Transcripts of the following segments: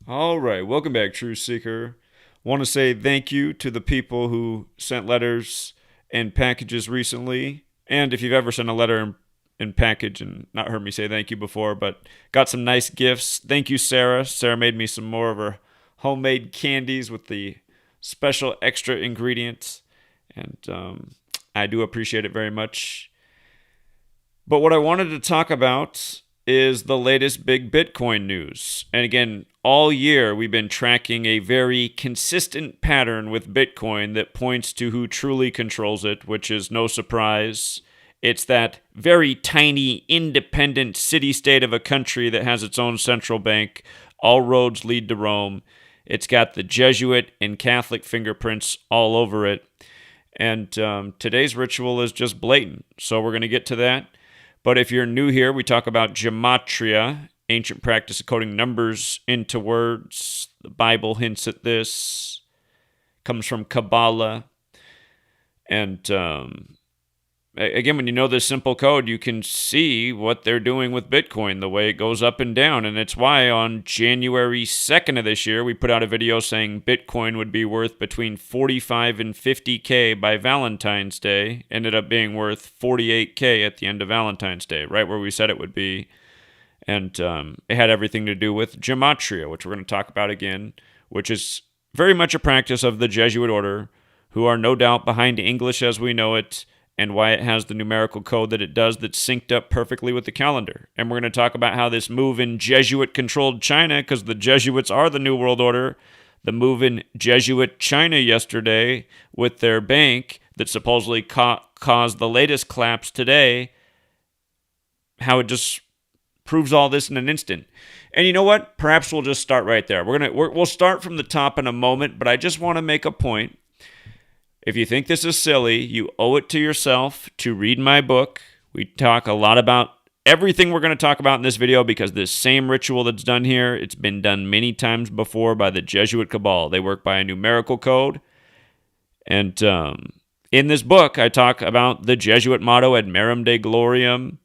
All right, welcome back, Truth Seeker. Want to say thank you to the people who sent letters and packages recently. And if you've ever sent a letter and package and not heard me say thank you before, but got some nice gifts, thank you, Sarah. Sarah made me some more of her homemade candies with the special extra ingredients. And I do appreciate it very much. But what I wanted to talk about is the latest big Bitcoin news. And again, all year we've been tracking a very consistent pattern with Bitcoin that points to who truly controls it, which is no surprise. It's that very tiny, independent city state of a country that has its own central bank. All roads lead to Rome. It's got the Jesuit and Catholic fingerprints all over it. And today's ritual is just blatant. So we're going to get to that. But if you're new here, we talk about gematria, ancient practice of coding numbers into words. The Bible hints at this. Comes from Kabbalah. And again, when you know this simple code, you can see what they're doing with Bitcoin, the way it goes up and down. And it's why on January 2nd of this year, we put out a video saying Bitcoin would be worth between 45 and 50K by Valentine's Day. Ended up being worth 48K at the end of Valentine's Day, right where we said it would be. And it had everything to do with gematria, which we're going to talk about again, which is very much a practice of the Jesuit order, who are no doubt behind English as we know it, and why it has the numerical code that it does that's synced up perfectly with the calendar. And we're going to talk about how this move in Jesuit-controlled China, because the Jesuits are the New World Order, the move in Jesuit China yesterday with their bank that supposedly caused the latest collapse today, how it just proves all this in an instant. And you know what? Perhaps we'll just start right there. We'll start from the top in a moment, but I just want to make a point. If you think this is silly, you owe it to yourself to read my book. We talk a lot about everything we're going to talk about in this video because this same ritual that's done here, it's been done many times before by the Jesuit Cabal. They work by a numerical code. And in this book, I talk about the Jesuit motto Ad Merum Dei Gloriam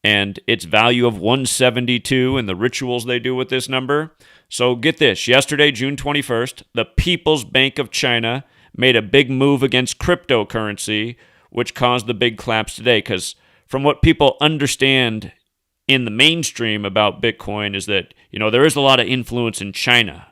and its value of 172 and the rituals they do with this number. So get this. Yesterday, June 21st, the People's Bank of China made a big move against cryptocurrency, which caused the big collapse today. Because from what people understand in the mainstream about Bitcoin is that, there is a lot of influence in China.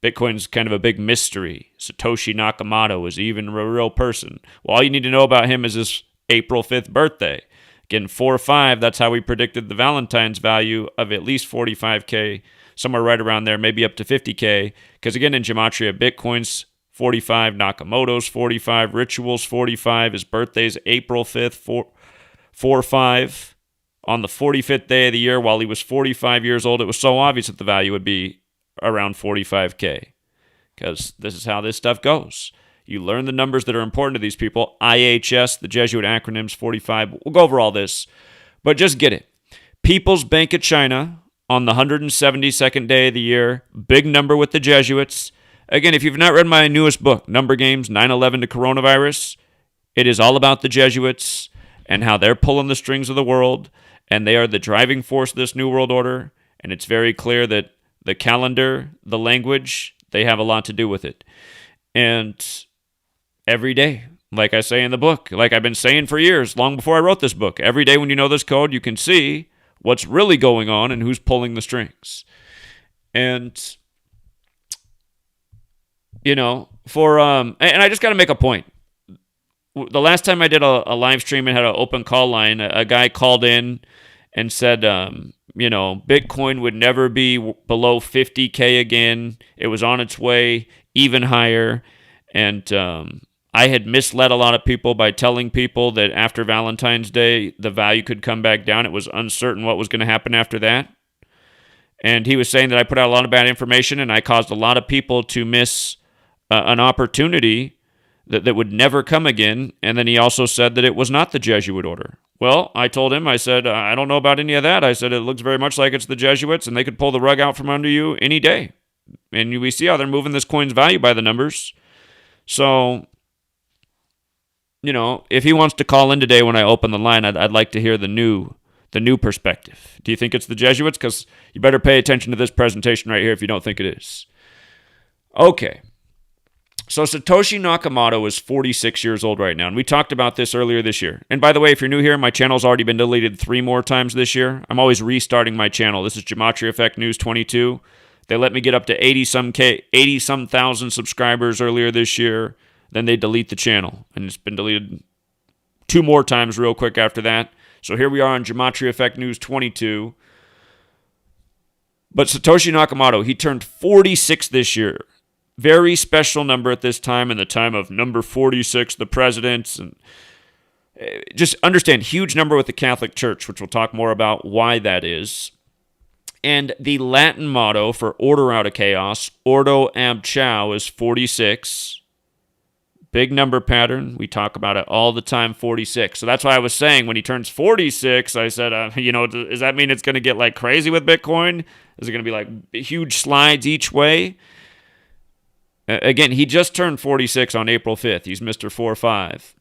Bitcoin's kind of a big mystery. Satoshi Nakamoto is even a real person. Well, all you need to know about him is his April 5th birthday. Again, 4-5, that's how we predicted the Valentine's value of at least 45K, somewhere right around there, maybe up to 50K. Because again, in Gematria, Bitcoin's 45, Nakamoto's 45, Ritual's 45, his birthday's April 5th, 4-5. On the 45th day of the year, while he was 45 years old, it was so obvious that the value would be around 45K. Because this is how this stuff goes. You learn the numbers that are important to these people. IHS, the Jesuit acronyms, 45. We'll go over all this. But just get it. People's Bank of China on the 172nd day of the year. Big number with the Jesuits. Again, if you've not read my newest book, Number Games, 9/11 to Coronavirus, it is all about the Jesuits and how they're pulling the strings of the world, and they are the driving force of this New World Order, and it's very clear that the calendar, the language, they have a lot to do with it. And every day, like I say in the book, like I've been saying for years, long before I wrote this book, every day when you know this code, you can see what's really going on and who's pulling the strings. And and I just got to make a point. The last time I did a live stream and had an open call line, a guy called in and said, Bitcoin would never be below 50K again. It was on its way even higher. And I had misled a lot of people by telling people that after Valentine's Day, the value could come back down. It was uncertain what was going to happen after that. And he was saying that I put out a lot of bad information and I caused a lot of people to miss an opportunity that would never come again. And then he also said that it was not the Jesuit order. Well, I told him, I said, I don't know about any of that. I said, it looks very much like it's the Jesuits and they could pull the rug out from under you any day. And we see how they're moving this coin's value by the numbers. So, if he wants to call in today when I open the line, I'd like to hear the new The new perspective. Do you think it's the Jesuits? Because you better pay attention to this presentation right here if you don't think it is. Okay. So Satoshi Nakamoto is 46 years old right now, and we talked about this earlier this year. And by the way, if you're new here, my channel's already been deleted 3 more times this year. I'm always restarting my channel. This is GematriaEffectNews 22. They let me get up to 80-some thousand subscribers earlier this year. Then they delete the channel, and it's been deleted 2 more times real quick after that. So here we are on GematriaEffectNews 22. But Satoshi Nakamoto, he turned 46 this year. Very special number at this time, in the time of number 46, the presidents. And just understand, huge number with the Catholic Church, which we'll talk more about why that is. And the Latin motto for order out of chaos, Ordo ab chao, is 46. Big number pattern. We talk about it all the time, 46. So that's why I was saying when he turns 46, I said, does that mean it's going to get like crazy with Bitcoin? Is it going to be like huge slides each way? Again, he just turned 46 on April 5th. He's Mr. 45.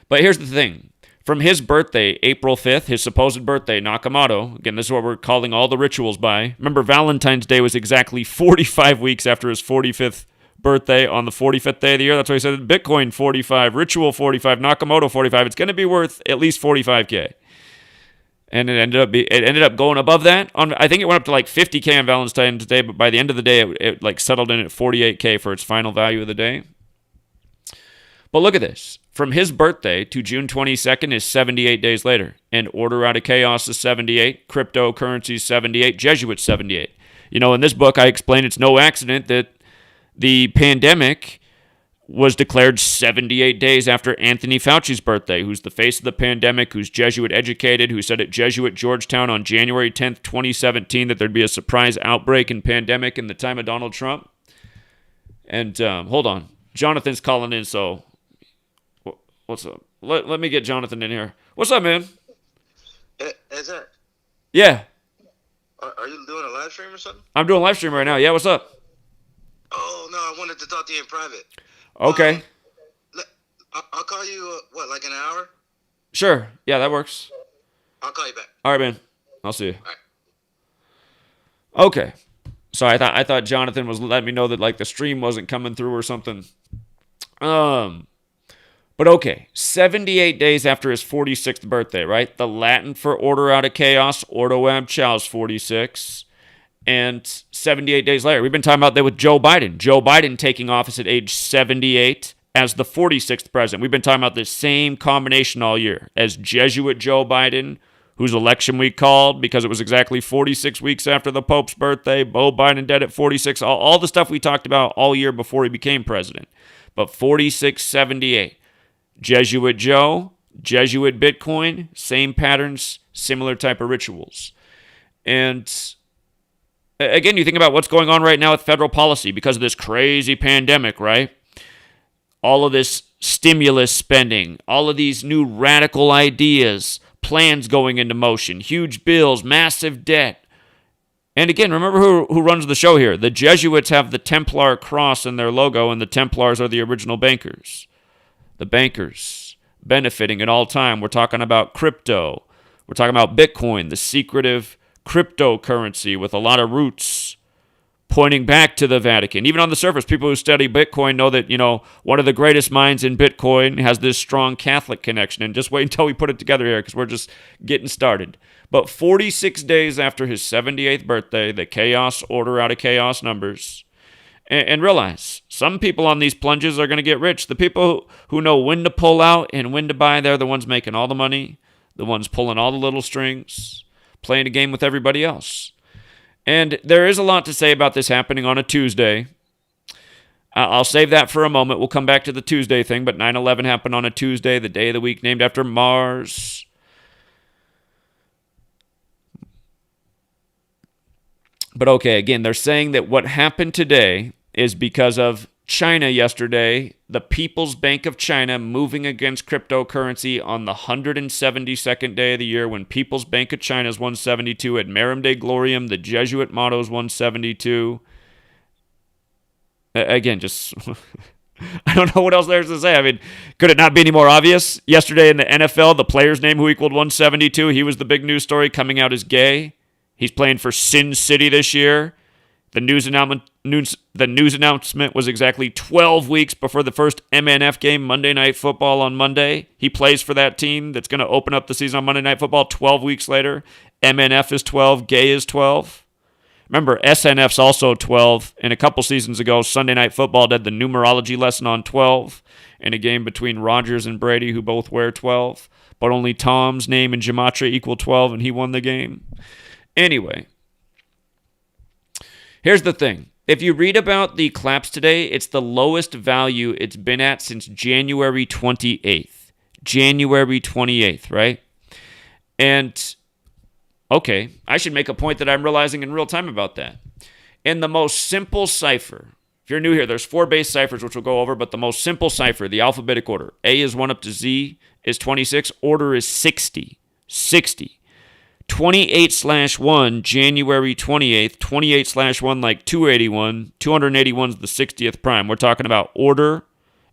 But here's the thing. From his birthday, April 5th, his supposed birthday, Nakamoto, again, this is what we're calling all the rituals by. Remember, Valentine's Day was exactly 45 weeks after his 45th birthday on the 45th day of the year. That's why he said Bitcoin 45, ritual 45, Nakamoto 45. It's going to be worth at least 45K. And it ended up going above that. I think it went up to like 50K on Valentine's Day, but by the end of the day, it like settled in at 48K for its final value of the day. But look at this. From his birthday to June 22nd is 78 days later. And order out of chaos is 78. Cryptocurrency is 78. Jesuit 78. In this book, I explain it's no accident that the pandemic was declared 78 days after Anthony Fauci's birthday, who's the face of the pandemic, who's Jesuit educated, who said at Jesuit Georgetown on January 10th, 2017, that there'd be a surprise outbreak and pandemic in the time of Donald Trump. And hold on. Jonathan's calling in, so what's up? Let me get Jonathan in here. What's up, man? Is that? Yeah. Are you doing a live stream or something? I'm doing a live stream right now. Yeah, what's up? Oh, no, I wanted to talk to you in private. Okay. I'll call you, like an hour? Sure. Yeah, that works. I'll call you back. All right, man. I'll see you. All right. Okay. So I thought Jonathan was letting me know that like the stream wasn't coming through or something. But okay, 78 days after his 46th birthday, right? The Latin for order out of chaos, Ordo ab chao, is 46. And 78 days later, we've been talking about that with Joe Biden. Joe Biden taking office at age 78 as the 46th president. We've been talking about the same combination all year as Jesuit Joe Biden, whose election we called because it was exactly 46 weeks after the Pope's birthday. Beau Biden dead at 46. All the stuff we talked about all year before he became president. But 46, 78. Jesuit Joe, Jesuit Bitcoin, same patterns, similar type of rituals. And again, you think about what's going on right now with federal policy because of this crazy pandemic, right? All of this stimulus spending, all of these new radical ideas, plans going into motion, huge bills, massive debt. And again, remember who runs the show here. The Jesuits have the Templar cross in their logo, and the Templars are the original bankers. The bankers benefiting at all time. We're talking about crypto. We're talking about Bitcoin, the secretive cryptocurrency with a lot of roots pointing back to the Vatican. Even on the surface, people who study Bitcoin know that, one of the greatest minds in Bitcoin has this strong Catholic connection. And just wait until we put it together here because we're just getting started. But 46 days after his 78th birthday, the chaos order out of chaos numbers. And realize, some people on these plunges are going to get rich. The people who know when to pull out and when to buy, they're the ones making all the money, the ones pulling all the little strings, playing a game with everybody else. And there is a lot to say about this happening on a Tuesday. I'll save that for a moment. We'll come back to the Tuesday thing, but 9/11 happened on a Tuesday, the day of the week named after Mars. But okay, again, they're saying that what happened today is because of China yesterday, the People's Bank of China moving against cryptocurrency on the 172nd day of the year when People's Bank of China is 172. At Merum de Gloriam, the Jesuit motto is 172. Again, just I don't know what else there's to say. I mean, could it not be any more obvious? Yesterday in the NFL, the player's name who equaled 172, he was the big news story coming out as gay. He's playing for Sin City this year. The news announcement was exactly 12 weeks before the first MNF game, Monday Night Football on Monday. He plays for that team that's going to open up the season on Monday Night Football 12 weeks later. MNF is 12, gay is 12. Remember, SNF's also 12, and a couple seasons ago, Sunday Night Football did the numerology lesson on 12 in a game between Rodgers and Brady, who both wear 12, but only Tom's name in Gematria equaled 12, and he won the game. Anyway, here's the thing. If you read about the collapse today, it's the lowest value it's been at since January 28th. January 28th, right? And okay, I should make a point that I'm realizing in real time about that. In the most simple cipher, if you're new here, there's 4 base ciphers which we'll go over, but the most simple cipher, the alphabetic order, A is 1 up to Z is 26, order is 60. 60. 28/1, January 28th, 28/1 like 281, 281 is the 60th prime. We're talking about order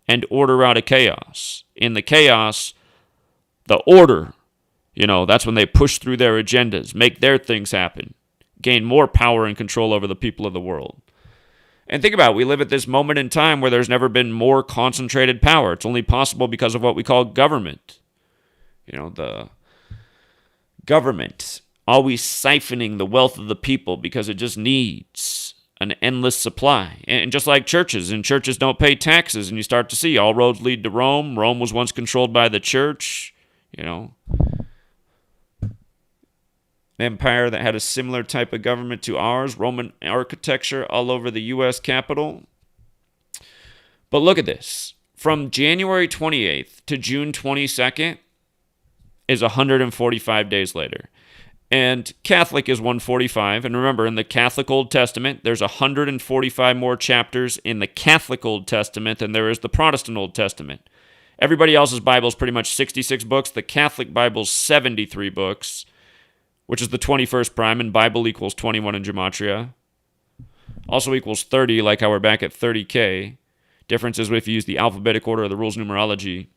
and order out of chaos. In the chaos, the order, that's when they push through their agendas, make their things happen, gain more power and control over the people of the world. And think about it, we live at this moment in time where there's never been more concentrated power. It's only possible because of what we call government. The government always siphoning the wealth of the people because it just needs an endless supply. And just like churches, and churches don't pay taxes, and you start to see all roads lead to Rome. Rome was once controlled by the church, empire that had a similar type of government to ours, Roman architecture all over the U.S. Capitol. But look at this. From January 28th to June 22nd is 145 days later. And Catholic is 145. And remember, in the Catholic Old Testament, there's 145 more chapters in the Catholic Old Testament than there is the Protestant Old Testament. Everybody else's Bible is pretty much 66 books. The Catholic Bible's 73 books, which is the 21st prime, and Bible equals 21 in Gematria. Also equals 30, like how we're back at 30K. Difference is if you use the alphabetic order of the rules numerology.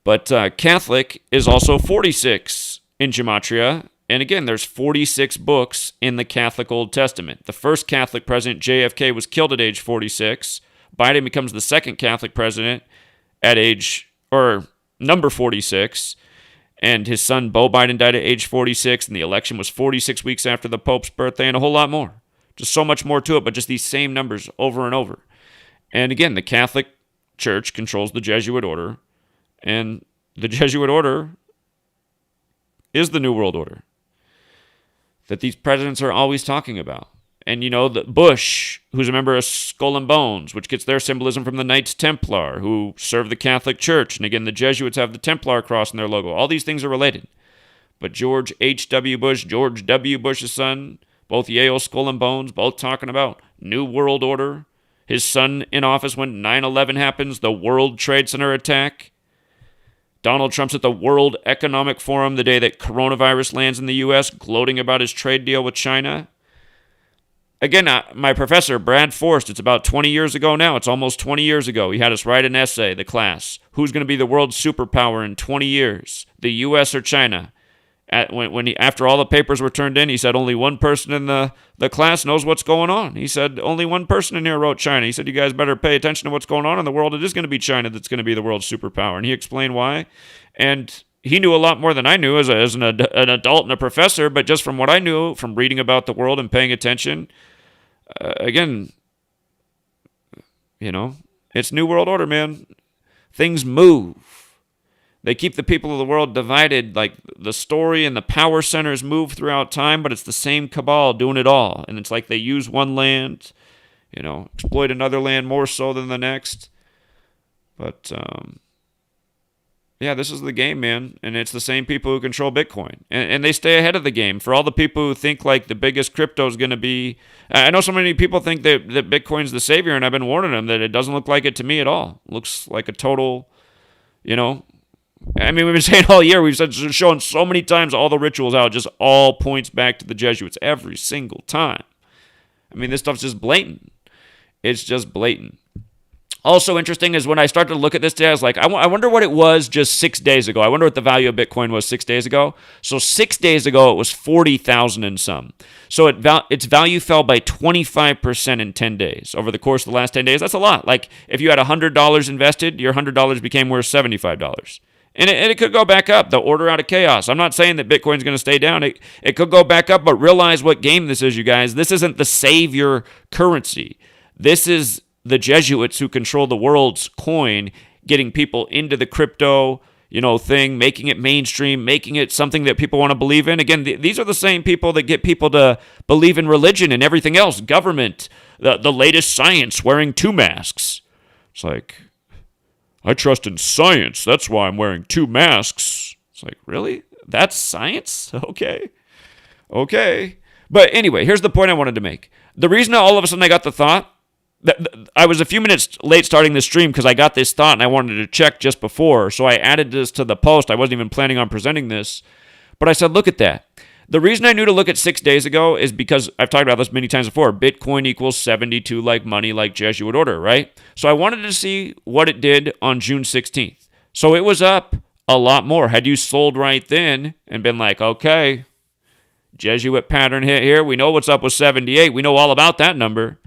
But Catholic is also 46 in Gematria. And again, there's 46 books in the Catholic Old Testament. The first Catholic president, JFK, was killed at age 46. Biden becomes the second Catholic president at number 46. And his son, Beau Biden, died at age 46, and the election was 46 weeks after the Pope's birthday, and a whole lot more. Just so much more to it, but just these same numbers over and over. And again, the Catholic Church controls the Jesuit order, and the Jesuit order is the New World Order that these presidents are always talking about. And the Bush, who's a member of Skull and Bones, which gets their symbolism from the Knights Templar, who serve the Catholic Church. And again, the Jesuits have the Templar cross in their logo. All these things are related. But George H.W. Bush, George W. Bush's son, both Yale, Skull and Bones, both talking about New World Order. His son in office when 9/11 happens, the World Trade Center attack. Donald Trump's at the World Economic Forum the day that coronavirus lands in the U.S., gloating about his trade deal with China. Again, my professor, Brad Forrest, it's about 20 years ago now. It's almost 20 years ago. He had us write an essay, the class. Who's going to be the world's superpower in 20 years, the U.S. or China? After all the papers were turned in, he said only one person in the class knows what's going on. He said only one person in here wrote China. He said you guys better pay attention to what's going on in the world. It is going to be China that's going to be the world's superpower. And he explained why. And he knew a lot more than I knew as an adult and a professor, but just from what I knew from reading about the world and paying attention, again, it's New World Order, man. Things move. They keep the people of the world divided, like the story and the power centers move throughout time, but it's the same cabal doing it all. And it's like they use one land, exploit another land more so than the next. But, yeah, this is the game, man. And it's the same people who control Bitcoin. And they stay ahead of the game. For all the people who think like the biggest crypto is going to be... I know so many people think that Bitcoin's the savior, and I've been warning them that it doesn't look like it to me at all. It looks like a total, I mean, we've been saying all year, we've shown so many times all the rituals out, just all points back to the Jesuits every single time. I mean, this stuff's just blatant. It's just blatant. Also interesting is when I started to look at this today, I was like, I wonder what it was just 6 days ago. I wonder what the value of Bitcoin was 6 days ago. So 6 days ago, it was 40,000 and some. So its value fell by 25% in 10 days. Over the course of the last 10 days, that's a lot. Like if you had $100 invested, your $100 became worth $75. And it could go back up. The order out of chaos. I'm not saying that Bitcoin's going to stay down. It could go back up, but realize what game this is, you guys. This isn't the savior currency. This is the Jesuits who control the world's coin, getting people into the crypto, thing, making it mainstream, making it something that people want to believe in. Again, these are the same people that get people to believe in religion and everything else, government, the latest science, wearing 2 masks. It's like, I trust in science. That's why I'm wearing 2 masks. It's like, really? That's science? Okay. But anyway, here's the point I wanted to make. The reason all of a sudden I got the thought, I was a few minutes late starting the stream because I got this thought and I wanted to check just before. So I added this to the post. I wasn't even planning on presenting this. But I said, look at that. The reason I knew to look at 6 days ago is because I've talked about this many times before. Bitcoin equals 72 like money, like Jesuit order, right? So I wanted to see what it did on June 16th. So it was up a lot more. Had you sold right then and been like, okay, Jesuit pattern hit here. We know what's up with 78. We know all about that number.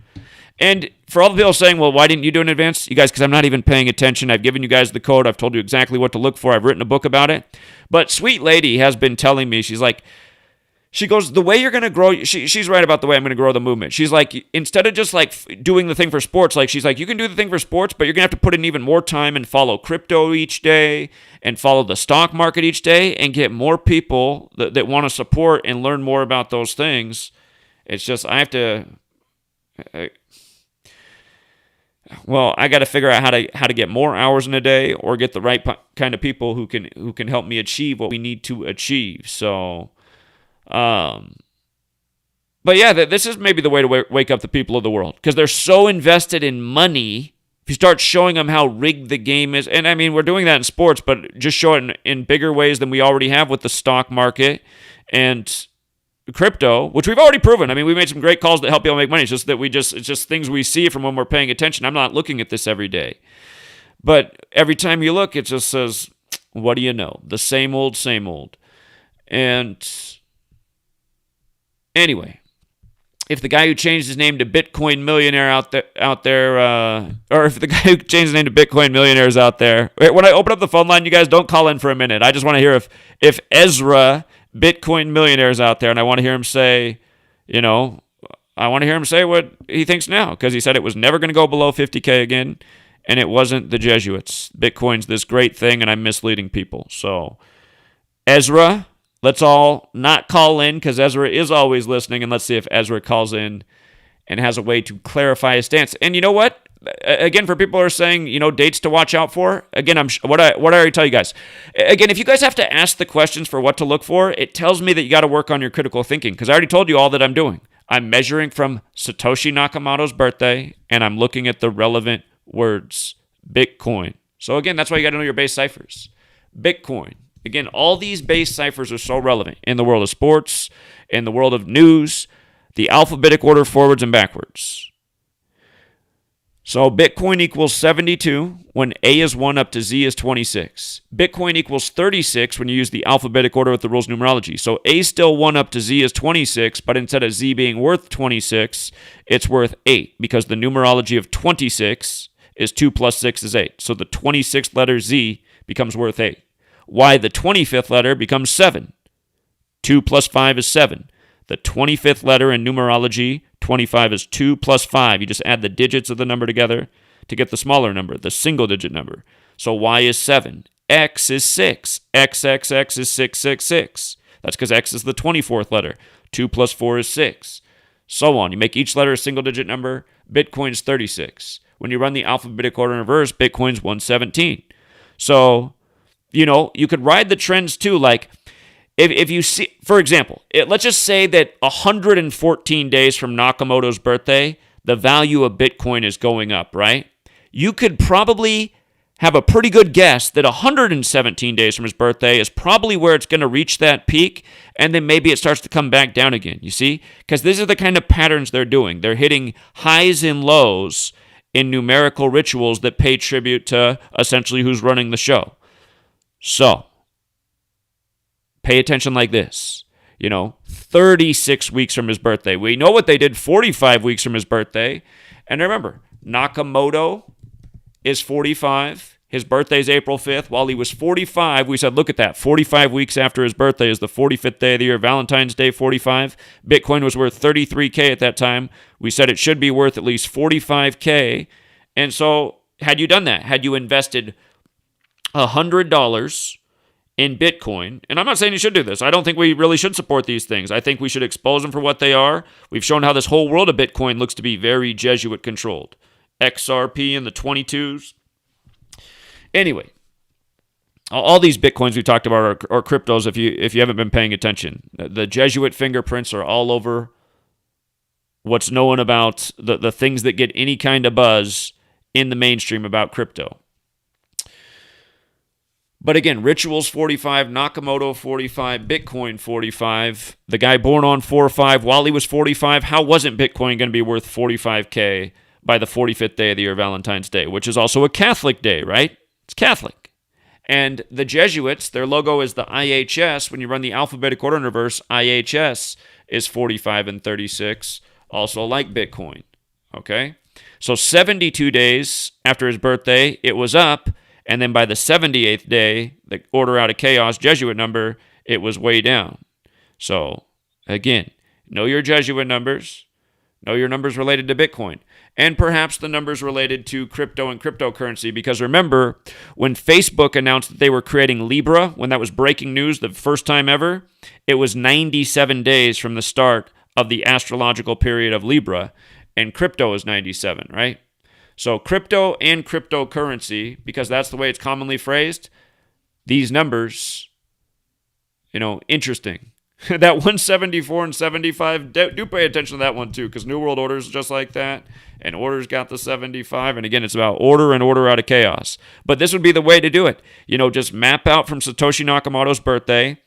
And for all the people saying, well, why didn't you do it in advance? You guys, because I'm not even paying attention. I've given you guys the code. I've told you exactly what to look for. I've written a book about it. But sweet lady has been telling me, she goes, the way you're going to grow, she's right about the way I'm going to grow the movement. She's like, instead of just like doing the thing for sports, like she's like, you can do the thing for sports, but you're going to have to put in even more time and follow crypto each day and follow the stock market each day and get more people that want to support and learn more about those things. It's just, I got to figure out how to get more hours in a day or get the right kind of people who can help me achieve what we need to achieve. So, but yeah, this is maybe the way to wake up the people of the world because they're so invested in money. If you start showing them how rigged the game is, and I mean, we're doing that in sports, but just show it in bigger ways than we already have with the stock market and crypto, which we've already proven. I mean, we made some great calls that help people make money. It's just that it's just things we see from when we're paying attention. I'm not looking at this every day. But every time you look, it just says, what do you know? The same old, same old. And anyway, if the guy who changed his name to Bitcoin Millionaire out there, or if the guy who changed his name to Bitcoin Millionaire is out there, when I open up the phone line, you guys don't call in for a minute. I just want to hear if Ezra Bitcoin Millionaire's out there, and I want to hear him say, I want to hear him say what he thinks now, because he said it was never going to go below 50K again, and it wasn't the Jesuits. Bitcoin's this great thing, and I'm misleading people. So, Ezra, let's all not call in, because Ezra is always listening, and let's see if Ezra calls in and has a way to clarify his stance. And you know what? Again, for people who are saying, dates to watch out for, again, what I already tell you guys. Again, if you guys have to ask the questions for what to look for, it tells me that you got to work on your critical thinking, because I already told you all that I'm doing. I'm measuring from Satoshi Nakamoto's birthday, and I'm looking at the relevant words. Bitcoin. So again, that's why you got to know your base ciphers. Bitcoin. Again, all these base ciphers are so relevant in the world of sports, in the world of news, the alphabetic order forwards and backwards. So Bitcoin equals 72 when A is 1 up to Z is 26. Bitcoin equals 36 when you use the alphabetic order with the rules of numerology. So A is still 1 up to Z is 26, but instead of Z being worth 26, it's worth 8 because the numerology of 26 is 2 plus 6 is 8. So the 26th letter Z becomes worth 8. Why the 25th letter becomes 7. 2 plus 5 is 7. The 25th letter in numerology, 25 is 2 plus 5. You just add the digits of the number together to get the smaller number, the single-digit number. So Y is 7. X is 6. XXX is 666. That's because X is the 24th letter. 2 plus 4 is 6. So on. You make each letter a single-digit number. Bitcoin's 36. When you run the alphabetic order in reverse, Bitcoin's 117. So, you could ride the trends too, like, if you see, for example, let's just say that 114 days from Nakamoto's birthday, the value of Bitcoin is going up, right? You could probably have a pretty good guess that 117 days from his birthday is probably where it's going to reach that peak, and then maybe it starts to come back down again, you see? Because these are the kind of patterns they're doing. They're hitting highs and lows, in numerical rituals that pay tribute to essentially who's running the show. So, pay attention like this. 36 weeks from his birthday. We know what they did 45 weeks from his birthday. And remember, Nakamoto is 45. His birthday is April 5th. While he was 45, we said, look at that. 45 weeks after his birthday is the 45th day of the year. Valentine's Day, 45. Bitcoin was worth $33K at that time. We said it should be worth at least $45K. And so, had you done that, had you invested $100 in Bitcoin, and I'm not saying you should do this. I don't think we really should support these things. I think we should expose them for what they are. We've shown how this whole world of Bitcoin looks to be very Jesuit controlled. XRP in the 22s. Anyway, all these Bitcoins we talked about are cryptos if you haven't been paying attention. The Jesuit fingerprints are all over what's known about the things that get any kind of buzz in the mainstream about crypto. But again, Rituals 45, Nakamoto 45, Bitcoin 45. The guy born on 4/5 while he was 45. How wasn't Bitcoin going to be worth 45K by the 45th day of the year, Valentine's Day, which is also a Catholic day, right? It's Catholic. And the Jesuits, their logo is the IHS. When you run the alphabetic order in reverse, IHS is 45 and 36, also like Bitcoin. Okay? So 72 days after his birthday, it was up. And then by the 78th day, the order out of chaos Jesuit number, it was way down. So, again, know your Jesuit numbers. Know your numbers related to Bitcoin. And perhaps the numbers related to crypto and cryptocurrency. Because remember, when Facebook announced that they were creating Libra, when that was breaking news the first time ever, it was 97 days from the start of the astrological period of Libra. And crypto is 97, right? So crypto and cryptocurrency, because that's the way it's commonly phrased, these numbers, interesting. That 174 and 75, do pay attention to that one too, because New World Order is just like that, and Order's got the 75, and again, it's about order and order out of chaos. But this would be the way to do it. Just map out from Satoshi Nakamoto's birthday.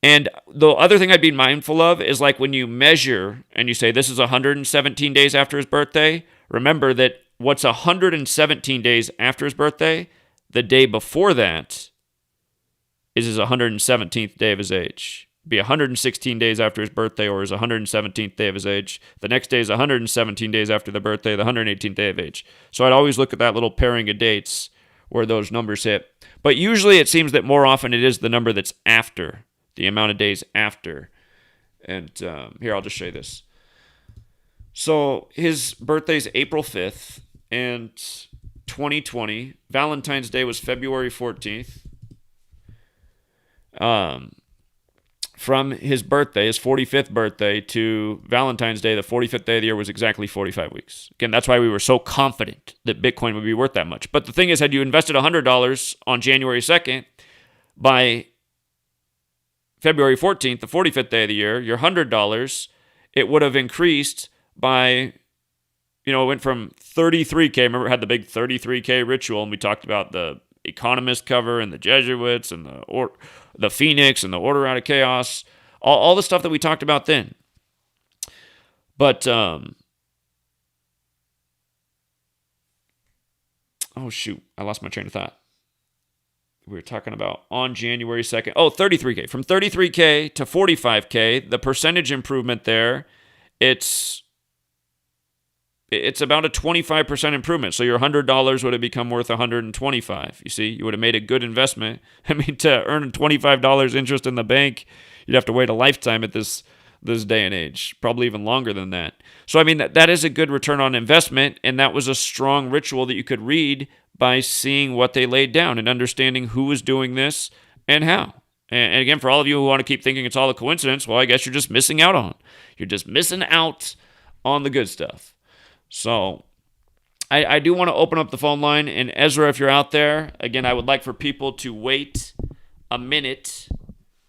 And the other thing I'd be mindful of is like when you measure and you say this is 117 days after his birthday, remember that what's 117 days after his birthday, the day before that is his 117th day of his age. It'd be 116 days after his birthday or his 117th day of his age. The next day is 117 days after the birthday, the 118th day of age. So I'd always look at that little pairing of dates where those numbers hit. But usually it seems that more often it is the number that's after, the amount of days after. And here, I'll just show you this. So his birthday is April 5th, and 2020. Valentine's Day was February 14th. From his birthday, his 45th birthday, to Valentine's Day, the 45th day of the year, was exactly 45 weeks. Again, that's why we were so confident that Bitcoin would be worth that much. But the thing is, had you invested $100 on January 2nd, by February 14th, the 45th day of the year, your $100, it would have increased by, it went from 33K. Remember, it had the big 33K ritual, and we talked about the Economist cover and the Jesuits and the Phoenix and the Order out of Chaos, all the stuff that we talked about then. But, oh shoot, I lost my train of thought. We were talking about on January 2nd. Oh, 33K. From 33K to 45K, the percentage improvement there, it's about a 25% improvement. So your $100 would have become worth $125. You see, you would have made a good investment. I mean, to earn $25 interest in the bank, you'd have to wait a lifetime at this day and age, probably even longer than that. So, I mean, that is a good return on investment, and that was a strong ritual that you could read by seeing what they laid down and understanding who was doing this and how. And again, for all of you who want to keep thinking it's all a coincidence, well, I guess you're just missing out on. You're just missing out on the good stuff. So I do want to open up the phone line. And Ezra, if you're out there, again, I would like for people to wait a minute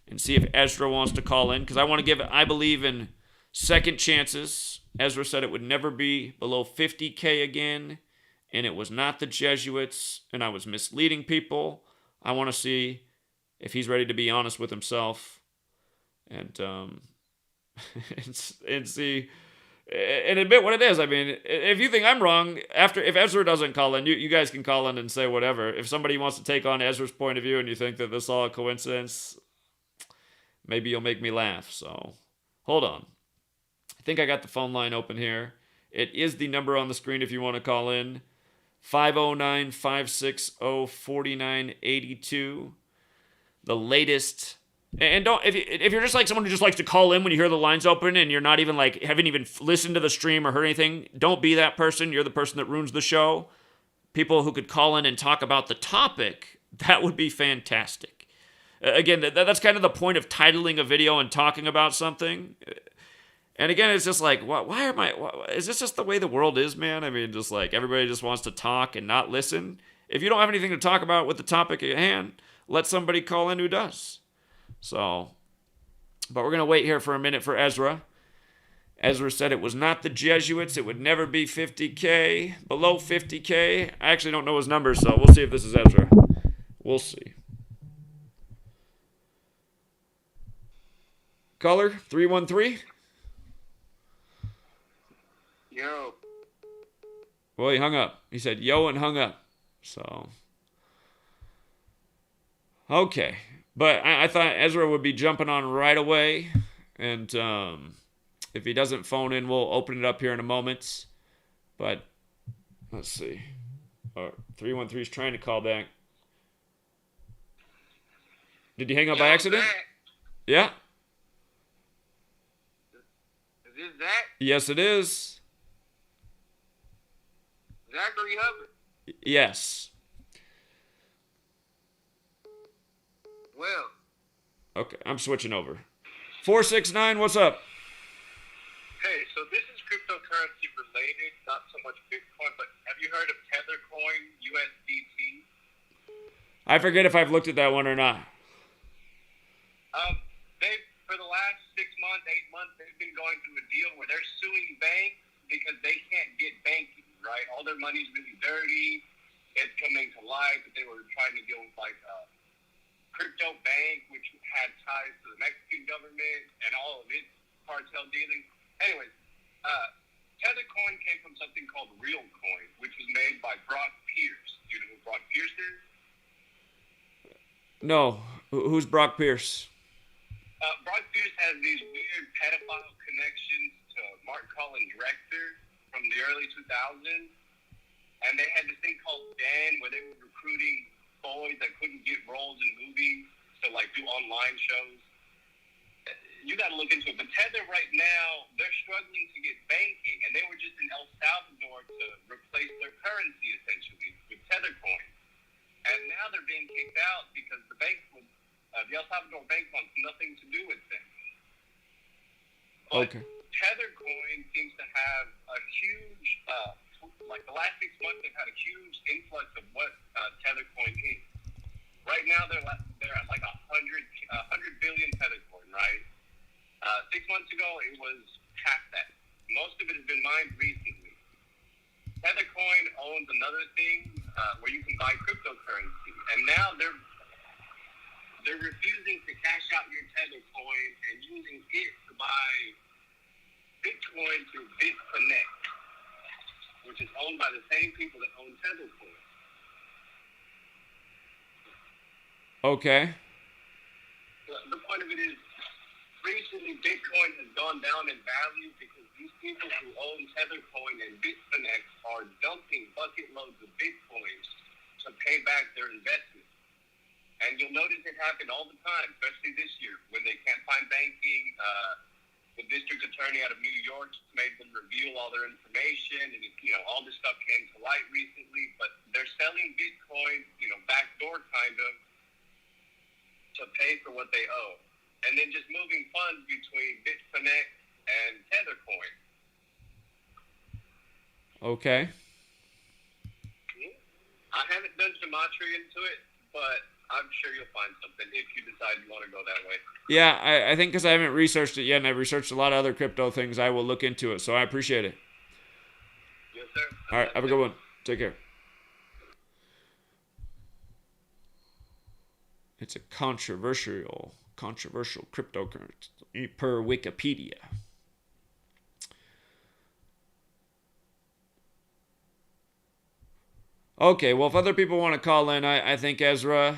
and see if Ezra wants to call in. Because I believe in second chances. Ezra said it would never be below 50K again. And it was not the Jesuits. And I was misleading people. I want to see if he's ready to be honest with himself. And see and admit what it is. I mean, if you think I'm wrong, if Ezra doesn't call in, you guys can call in and say whatever. If somebody wants to take on Ezra's point of view and you think that this is all a coincidence, maybe you'll make me laugh. So hold on. I think I got the phone line open here. It is the number on the screen if you want to call in. 509-560-4982. The latest. And don't if you're just like someone who just likes to call in when you hear the lines open and you're not even like haven't even listened to the stream or heard anything, don't be that person. You're the person that ruins the show. People who could call in and talk about the topic, that would be fantastic. Again, that's kind of the point of titling a video and talking about something. And again, it's just like, why am I? Is this just the way the world is, man? I mean, just like everybody just wants to talk and not listen. If you don't have anything to talk about with the topic at hand, let somebody call in who does. So, but we're going to wait here for a minute for Ezra. Ezra said it was not the Jesuits. It would never be 50K. Below 50K. I actually don't know his numbers, so we'll see if this is Ezra. We'll see. Caller, 313. Yo. Well, he hung up. He said yo and hung up. So, okay. But I thought Ezra would be jumping on right away. And if he doesn't phone in, we'll open it up here in a moment. But let's see. 313 is trying to call back. Did he hang up by accident? Zach. Yeah. Is this Zach? Yes, it is. Zachary Hubbard? Yes. Well. Okay, I'm switching over. 469, what's up? Hey, so this is cryptocurrency related, not so much Bitcoin, but have you heard of Tethercoin, USDT? I forget if I've looked at that one or not. For the last 6 months, 8 months, they've been going through a deal where they're suing banks because they can't get banking, right? All their money's really dirty. It's coming to light that they were trying to deal with like crypto bank, which had ties to the Mexican government and all of its cartel dealing. Anyways, Tethercoin came from something called Real Coin, which was made by Brock Pierce. Do you know who Brock Pierce is? No. Who's Brock Pierce? Brock Pierce has these weird pedophile connections to Mark Collins Rector from the early 2000s. And they had this thing called Dan where they were recruiting boys that couldn't get roles in movies to like do online shows. You got to look into it. But Tether right now, they're struggling to get banking. And they were just in El Salvador to replace their currency essentially with Tethercoin. And now they're being kicked out because the bank was the El Salvador bank wants nothing to do with them. But Okay. Tethercoin seems to have a huge, like the last 6 months, they've had a huge influx of what Tethercoin is. Right now, they're at like 100 billion Tethercoin, right? 6 months ago, it was half that. Most of it has been mined recently. Tethercoin owns another thing where you can buy cryptocurrency, and now they're refusing to cash out your Tethercoin and using it to buy Bitcoin through BitConnect, which is owned by the same people that own Tethercoin. Okay. The point of it is, recently Bitcoin has gone down in value because these people who own Tethercoin and BitConnect are dumping bucket loads of Bitcoin to pay back their investment. And you'll notice it happen all the time, especially this year when they can't find banking. The district attorney out of New York made them reveal all their information, and all this stuff came to light recently. But they're selling Bitcoin, backdoor kind of, to pay for what they owe, and then just moving funds between BitConnect and Tethercoin. Okay. I haven't done Gematria into it, but I'm sure you'll find something if you decide you want to go that way. Yeah, I think because I haven't researched it yet, and I've researched a lot of other crypto things, I will look into it. So I appreciate it. Yes, sir. All right, have a good one. Take care. It's a controversial cryptocurrency per Wikipedia. Okay, well, if other people want to call in, I think Ezra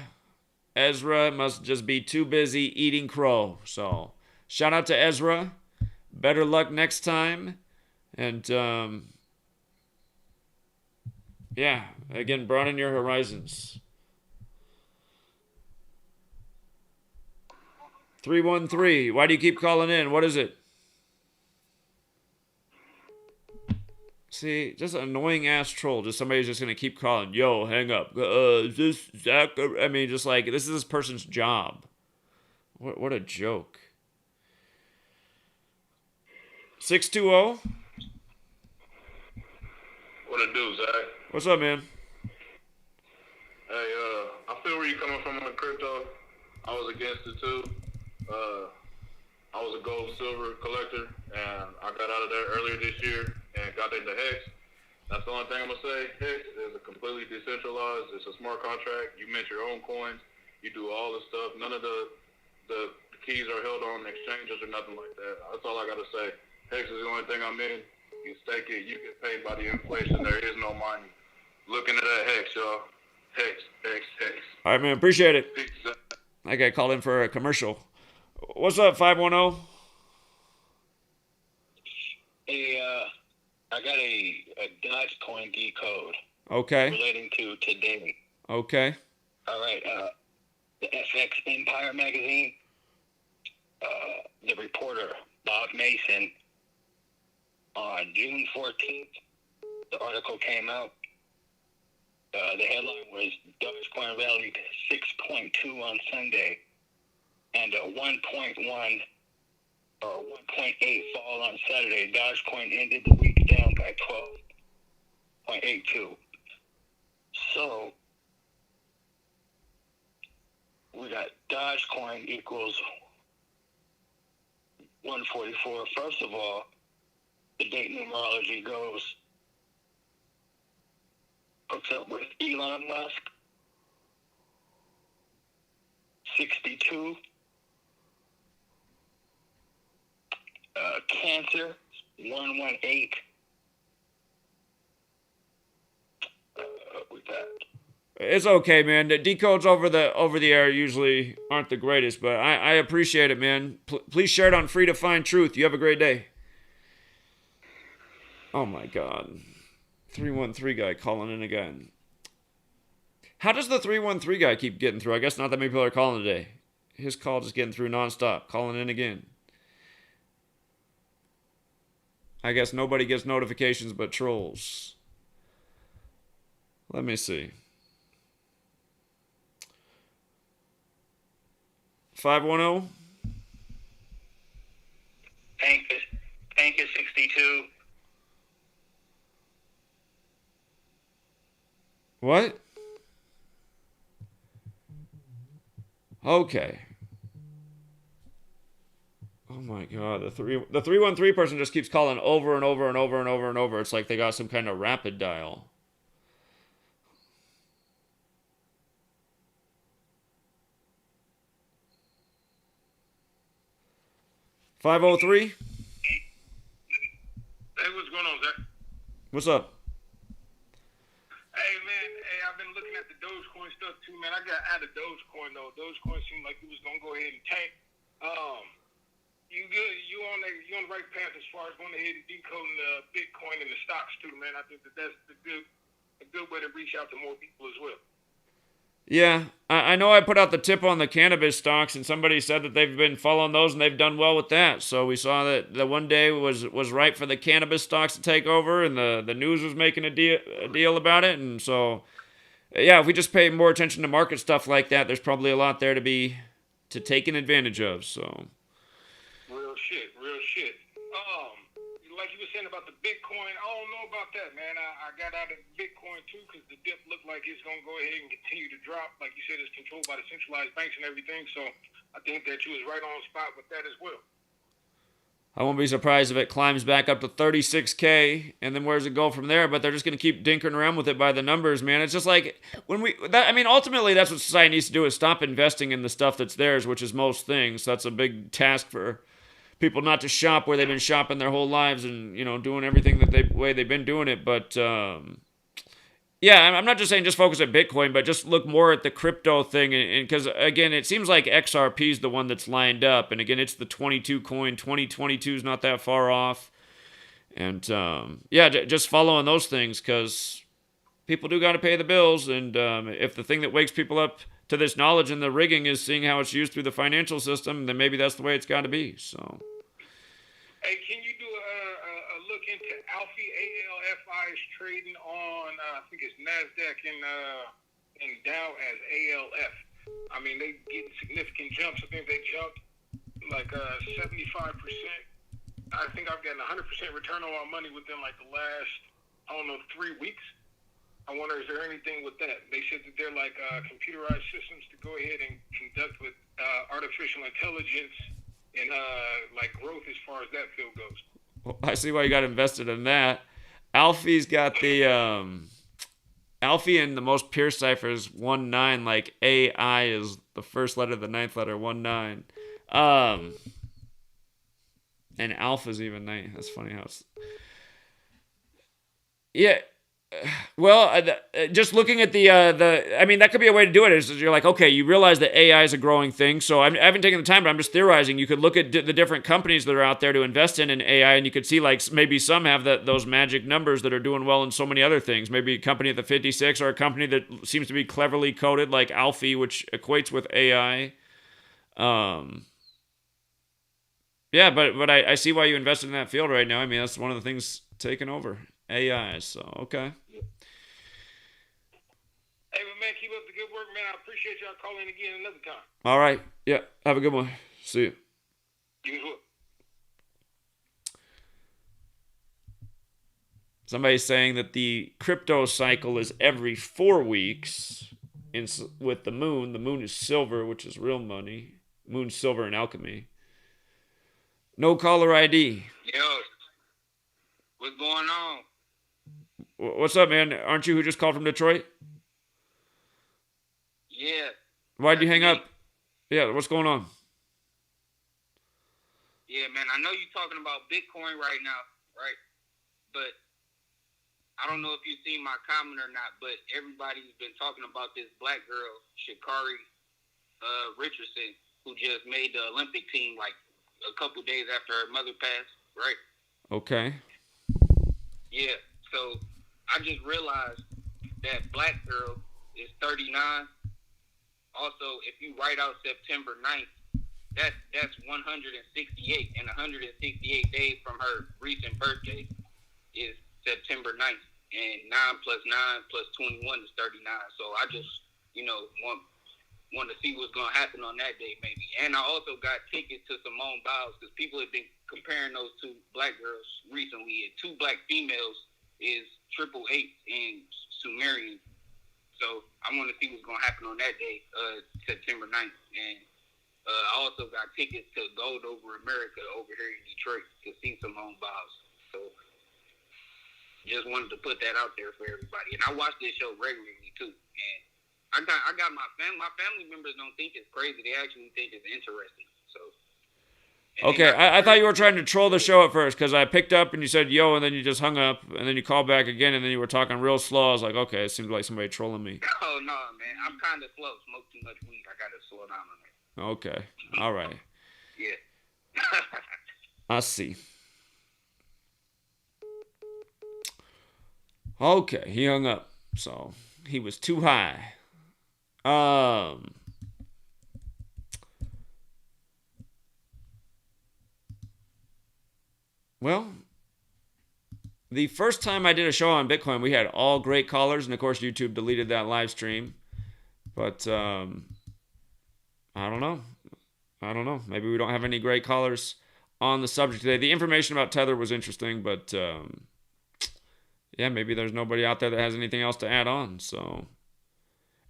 must just be too busy eating crow. So, shout out to Ezra. Better luck next time. And, yeah, again, broaden your horizons. 313, why do you keep calling in? What is it? See, just an annoying ass troll. Just somebody's just gonna keep calling. Yo, hang up. Is this Zach? I mean, just like this is this person's job. What a joke. 620. What it do, Zach? What's up, man? Hey, I feel where you coming from on crypto. I was against it too. I was a gold and silver collector, and I got out of there earlier this year and got into Hex. That's the only thing I'm gonna say. Hex is a completely decentralized. It's a smart contract. You mint your own coins. You do all the stuff. None of the keys are held on exchanges or nothing like that. That's all I gotta say. Hex is the only thing I'm in. You stake it. You get paid by the inflation. There is no money. Look into that Hex, y'all. Hex, Hex, Hex. All right, man. Appreciate it. Peace. I got called in for a commercial. What's up, 510? Hey, I got a Dogecoin decode Okay. relating to today. Okay. All right, the FX Empire magazine, the reporter Bob Mason, on June 14th, the article came out. The headline was Dogecoin rallied 6.2 on Sunday, and a 1.1 or 1.8 fall on Saturday. Dogecoin ended the week down by 12.82. So we got Dogecoin equals 144. First of all, the date numerology goes hooks up with Elon Musk, 62. Cancer, 118. With that. It's okay, man. The decodes over the air usually aren't the greatest, but I appreciate it, man. Please share it on Free to Find Truth. You have a great day. Oh my God. 313 guy calling in again. How does the 313 guy keep getting through? I guess not that many people are calling today. His call just getting through nonstop, calling in again. I guess nobody gets notifications but trolls. Let me see. 510? Tank is 62. What? Okay. Oh my God, the 313 person just keeps calling over and over and over and over and over. It's like they got some kind of rapid dial. $503? Hey, what's going on, Zach? What's up? Hey, man. Hey, I've been looking at the Dogecoin stuff too, man. I got out of Dogecoin though. Dogecoin seemed like it was gonna go ahead and tank. You good? You on the right path as far as going ahead and decoding the Bitcoin and the stocks too, man. I think that's a good way to reach out to more people as well. Yeah, I know I put out the tip on the cannabis stocks, and somebody said that they've been following those and they've done well with that. So we saw that the one day was right for the cannabis stocks to take over, and the news was making a deal about it. And so, yeah, if we just pay more attention to market stuff like that, there's probably a lot there to taking advantage of. So. Real shit. Like you were saying about the Bitcoin, I don't know about that, man. I got out of Bitcoin too because the dip looked like it's gonna go ahead and continue to drop. Like you said, it's controlled by the centralized banks and everything. So I think that you was right on spot with that as well. I won't be surprised if it climbs back up to 36K, and then where does it go from there? But they're just going to keep dinkering around with it by the numbers, man. It's just like, ultimately that's what society needs to do, is stop investing in the stuff that's theirs, which is most things. That's a big task for people not to shop where they've been shopping their whole lives and, doing everything that they've been doing it. But Yeah, I'm not just saying just focus at Bitcoin, but just look more at the crypto thing. And because, again, it seems like XRP is the one that's lined up. And again, it's the 22 coin. 2022 is not that far off. And yeah, just following those things because people do got to pay the bills. And if the thing that wakes people up to this knowledge and the rigging is seeing how it's used through the financial system, then maybe that's the way it's got to be. So. Hey, can you do a look into Alfie? ALFI is trading on, I think it's NASDAQ and Dow as ALF. I mean, they get significant jumps. I think they jumped like 75%. I think I've gotten 100% return on my money within like the last, 3 weeks. I wonder, is there anything with that? They said that they're like computerized systems to go ahead and conduct with artificial intelligence and like growth as far as that field goes. Well, I see why you got invested in that. Alfie's got the Alfie and the most pure cipher is 19, like AI is the first letter of the ninth letter, 19. And Alpha's even 9. That's funny how it's. Yeah. Well, just looking at I mean, that could be a way to do it. Is you're like, okay, you realize that AI is a growing thing. So I haven't taken the time, but I'm just theorizing. You could look at the different companies that are out there to invest in AI, and you could see like maybe some have those magic numbers that are doing well in so many other things. Maybe a company at the 56 or a company that seems to be cleverly coded like Alfie, which equates with AI. Yeah, but I see why you invested in that field right now. I mean, that's one of the things taking over. AI, so okay. Hey, man, keep up the good work, man. I appreciate y'all calling again another time. All right. Yeah, have a good one. See you. You as well. Somebody's saying that the crypto cycle is every 4 weeks. With the moon is silver, which is real money. Moon's silver in alchemy. No caller ID. Yo, what's going on? What's up, man? Aren't you who just called from Detroit? Yeah. Why'd you hang up? Yeah, what's going on? Yeah, man, I know you're talking about Bitcoin right now, right? But I don't know if you've seen my comment or not, but everybody's been talking about this black girl, Sha'Carri Richardson, who just made the Olympic team like a couple days after her mother passed, right? Okay. Yeah, so I just realized that black girl is 39. Also, if you write out September 9th, that's 168, and 168 days from her recent birthday is September 9th, and 9 plus 9 plus 21 is 39. So I just, want to see what's going to happen on that day, maybe. And I also got tickets to Simone Biles because people have been comparing those two black girls recently. And 2 black females is 888 in Sumerian. So I want to see what's going to happen on that day, September 9th. And I also got tickets to Gold Over America over here in Detroit to see Simone Biles. So just wanted to put that out there for everybody. And I watch this show regularly too. And I got my family members don't think it's crazy. They actually think it's interesting. So. Okay, I thought you were trying to troll the show at first because I picked up and you said yo, and then you just hung up, and then you called back again, and then you were talking real slow. I was like, okay, it seems like somebody trolling me. Oh no, man, I'm kind of slow. Smoke too much weed. I gotta slow down on it. Okay, all right. Yeah. I see. Okay, he hung up, so he was too high. Well, the first time I did a show on Bitcoin, we had all great callers, and of course YouTube deleted that live stream. But I don't know. Maybe we don't have any great callers on the subject today. The information about Tether was interesting, but yeah, maybe there's nobody out there that has anything else to add on. So,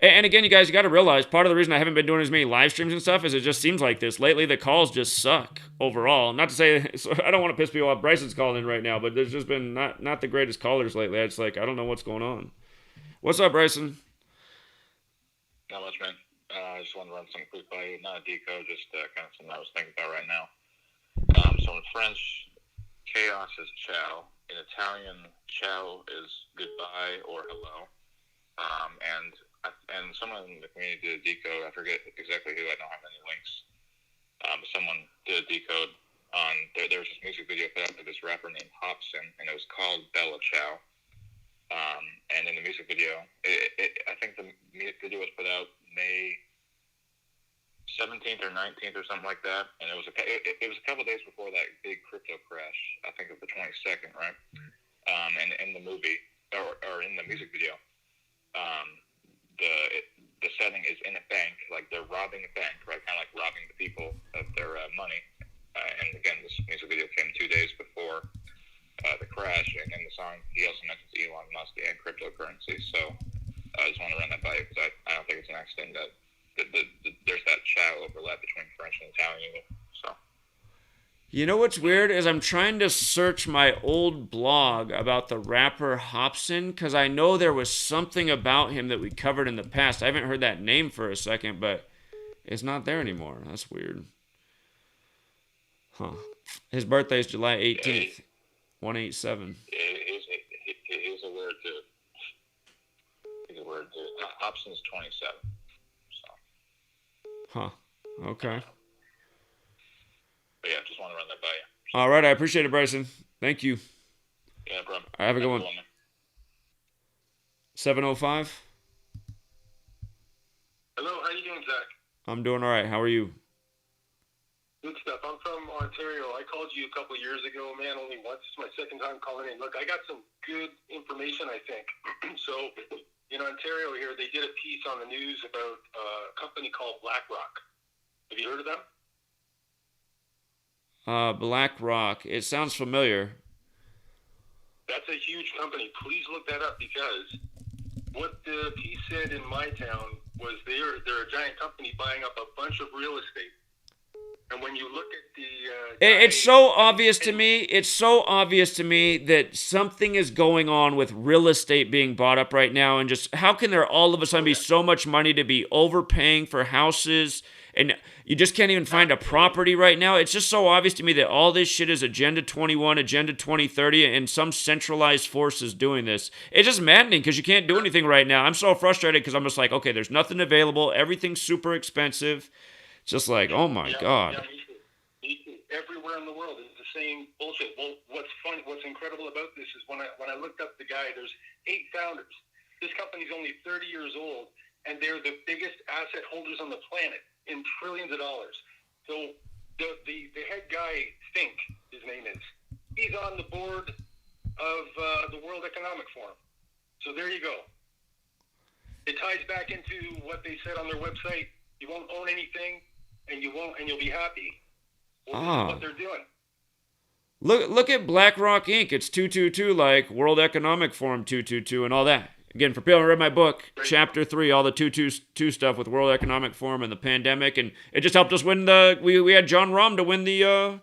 and again, you guys, you got to realize part of the reason I haven't been doing as many live streams and stuff is it just seems like this. Lately, the calls just suck overall. Not to say, I don't want to piss people off. Bryson's calling in right now, but there's just been not the greatest callers lately. It's like, I don't know what's going on. What's up, Bryson? Not much, man. I just want to run something quick by you. Not a decode, just kind of something I was thinking about right now. So in French, chaos is ciao. In Italian, ciao is goodbye or hello. And someone in the community did a decode. I forget exactly who. I don't have any links. Someone did a decode on there was this music video put out by this rapper named Hobson, and it was called Bella Ciao. And in the music video, I think the music video was put out May 17th or 19th or something like that, and it was a couple days before that big crypto crash. I think of the 22nd, right? And in the movie or in the music video, the setting is in a bank, like they're robbing a bank, right? Kind of like robbing the people of their money. And again, this music video came 2 days before the crash, and in the song, he also mentions Elon Musk and cryptocurrency. So I just want to run that by you because I don't think it's an accident that there's that chow overlap between French and Italian. So. You know what's weird is I'm trying to search my old blog about the rapper Hobson because I know there was something about him that we covered in the past. I haven't heard that name for a second, but it's not there anymore. That's weird. Huh. His birthday is July 18th. 187. He's a weird dude. Hobson's 27. So. Huh. Okay. But yeah, just want to run that by you. All right. I appreciate it, Bryson. Thank you. Yeah, no problem. Have a good one. 705. Hello, how you doing, Zach? I'm doing all right. How are you? Good stuff. I'm from Ontario. I called you a couple of years ago, man, only once. It's my second time calling in. Look, I got some good information, I think. So, in Ontario here, they did a piece on the news about a company called BlackRock. Have you heard of them? BlackRock. It sounds familiar. That's a huge company. Please look that up because what the piece said in my town was they're a giant company buying up a bunch of real estate. And when you look at the... It's so obvious to me. It's so obvious to me that something is going on with real estate being bought up right now. And just how can there all of a sudden be so much money to be overpaying for houses? And you just can't even find a property right now. It's just so obvious to me that all this shit is Agenda 21, Agenda 2030, and some centralized force is doing this. It's just maddening because you can't do anything right now. I'm so frustrated because I'm just like, okay, there's nothing available. Everything's super expensive. Just like, oh my God. Yeah, me too. Everywhere in the world is the same bullshit. Well, what's funny, what's incredible about this is when I looked up the guy, there's 8 founders. This company's only 30 years old, and they're the biggest asset holders on the planet in trillions of dollars. So the head guy, Fink, his name is, he's on the board of the World Economic Forum. So there you go. It ties back into what they said on their website. You won't own anything, and you'll be happy. Well, this is what they're doing. Look at BlackRock Inc. It's 222, like World Economic Forum 222 and all that. Again, for people who read my book, Chapter 3, all the 222 stuff with World Economic Forum and the pandemic, and it just helped us win we had John Rahm to win the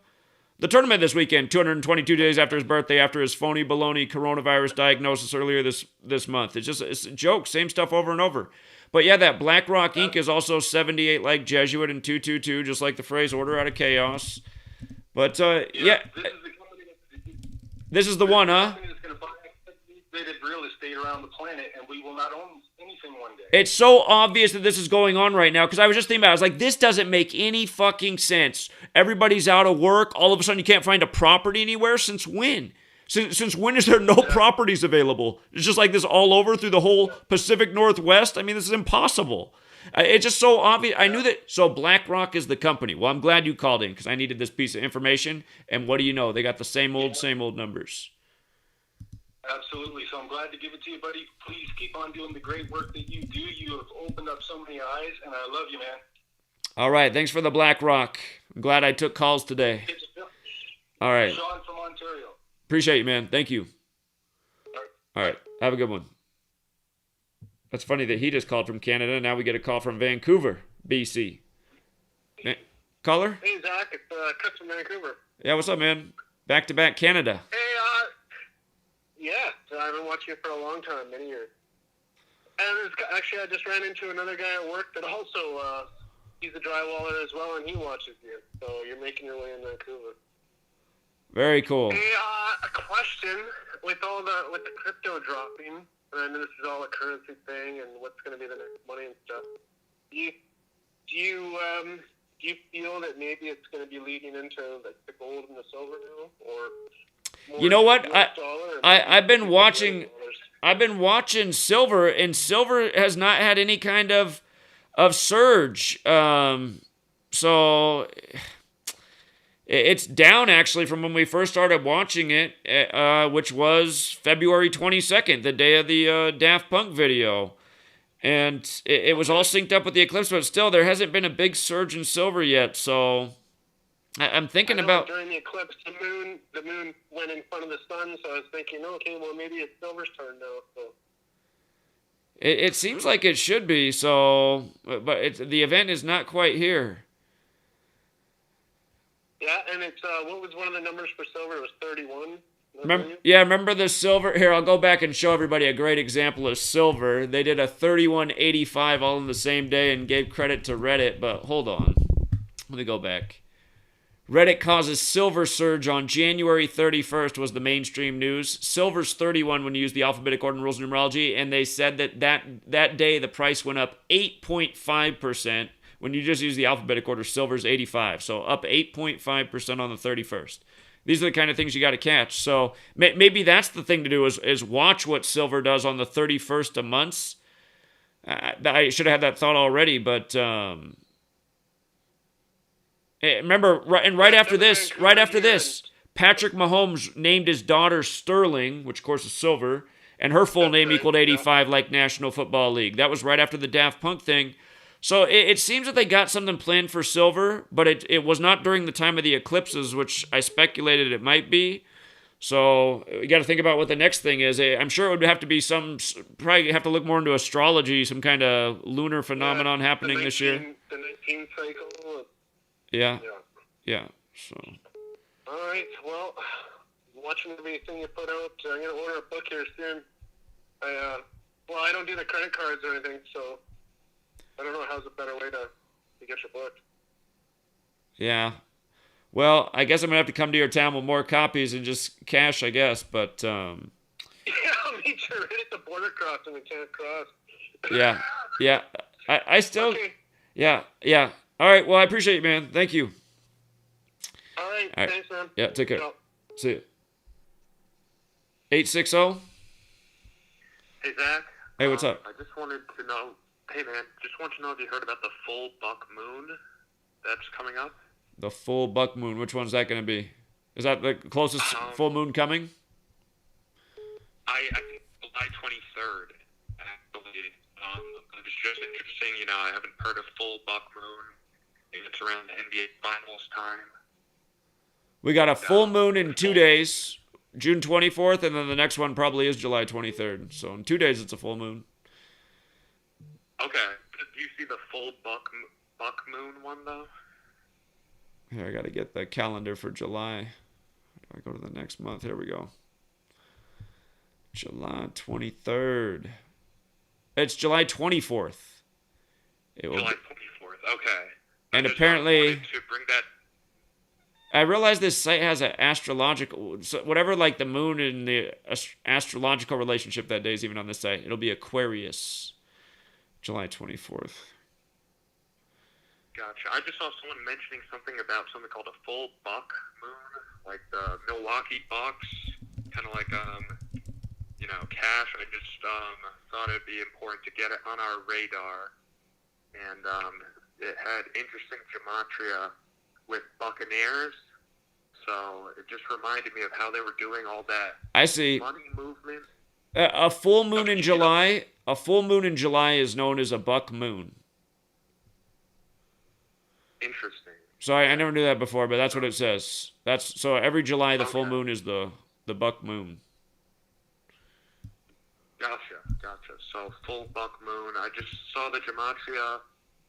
tournament this weekend, 222 days after his birthday, after his phony baloney coronavirus diagnosis earlier this month. It's a joke, same stuff over and over. But yeah, that BlackRock Inc. is also 78 like Jesuit and 222, just like the phrase order out of chaos. But yeah. This is the one, huh? That's going to buy real estate around the planet, and we will not own anything one day. It's so obvious that this is going on right now, because I was just thinking about it. I was like, this doesn't make any fucking sense. Everybody's out of work. All of a sudden, you can't find a property anywhere. Since when? Since when is there no properties available? It's just like this all over through the whole Pacific Northwest. I mean, this is impossible. It's just so obvious. I knew that. So BlackRock is the company. Well, I'm glad you called in because I needed this piece of information. And what do you know? They got the same old numbers. Absolutely. So I'm glad to give it to you, buddy. Please keep on doing the great work that you do. You have opened up so many eyes, and I love you, man. All right. Thanks for the BlackRock. I'm glad I took calls today. All right. Sean from Ontario. Appreciate you, man. Thank you. All right. Have a good one. That's funny that he just called from Canada. Now we get a call from Vancouver, BC. Caller? Hey, Zach. It's Chris from Vancouver. Yeah, what's up, man? Back-to-back Canada. Hey, yeah. I've been watching you for a long time, many years. And actually, I just ran into another guy at work that also, he's a drywaller as well, and he watches you. So you're making your way in Vancouver. Very cool. Hey, a question with the crypto dropping. and I know this is all a currency thing and what's going to be the next money and stuff. Do you feel that maybe it's going to be leading into like the gold and the silver now, or more You know what? US dollar I've been watching. dollars? I've been watching silver, and silver has not had any kind of surge. So it's down actually from when we first started watching it, which was February 22nd, the day of the Daft Punk video. And it was all synced up with the eclipse, but still, there hasn't been a big surge in silver yet. So I'm thinking about. During the eclipse, the moon went in front of the sun, so I was thinking, okay, well maybe it's silver's turn now. So. It seems like it should be. So, but the event is not quite here. Yeah, and it's what was one of the numbers for silver? It was 31. Remember the silver? Here, I'll go back and show everybody a great example of silver. They did a 31.85 all in the same day and gave credit to Reddit, but hold on. Let me go back. Reddit causes silver surge on January 31st was the mainstream news. Silver's 31 when you use the alphabetic order and rules of numerology, and they said that day the price went up 8.5%. When you just use the alphabetic order, silver's 85. So up 8.5% on the 31st. These are the kind of things you got to catch. So maybe that's the thing to do is watch what silver does on the 31st of months. I should have had that thought already, but remember, right after this, Patrick Mahomes named his daughter Sterling, which of course is silver, and her full name equaled 85 like National Football League. That was right after the Daft Punk thing. So it seems that they got something planned for silver, but it was not during the time of the eclipses, which I speculated it might be. So you got to think about what the next thing is. I'm sure it would have to be probably have to look more into astrology, some kind of lunar phenomenon happening this year. The 19 cycle. Yeah. So. All right. Well, watching everything you put out, I'm gonna order a book here soon. I don't do the credit cards or anything, so. I don't know how's a better way to get your book. Yeah. Well, I guess I'm going to have to come to your town with more copies and just cash, I guess, but... Yeah, I'll meet you right at the border crossing. We can't cross. Yeah. I still... Okay. Yeah. All right, well, I appreciate you, man. Thank you. All right. Thanks, man. Yeah, take care. Ciao. See you. 860? Hey, Zach. Hey, what's up? I just wanted to know... Hey, man, just want to know if you heard about the full buck moon that's coming up? The full buck moon. Which one's that going to be? Is that the closest full moon coming? I think July 23rd, actually. It's just interesting, I haven't heard of full buck moon. I think it's around the NBA Finals time. We got a full moon in 2 days, June 24th, and then the next one probably is July 23rd. So in 2 days, it's a full moon. Okay. Do you see the full buck moon one, though? Here, I got to get the calendar for July. I go to the next month. Here we go. July 23rd. It's July 24th. July 24th. Okay. And apparently... To bring that... I realize this site has an astrological... So whatever, like, the moon and the astrological relationship that day is even on this site. It'll be Aquarius. July 24th. Gotcha. I just saw someone mentioning something about something called a full buck moon, like the Milwaukee Bucks, kind of like, cash. I just thought it'd be important to get it on our radar. And it had interesting gematria with Buccaneers, so it just reminded me of how they were doing all that money movement. A full moon in July. A full moon in July is known as a buck moon. Interesting. So I never knew that before, but that's what it says. So every July the full moon is the buck moon. Gotcha. So full buck moon. I just saw the gematria.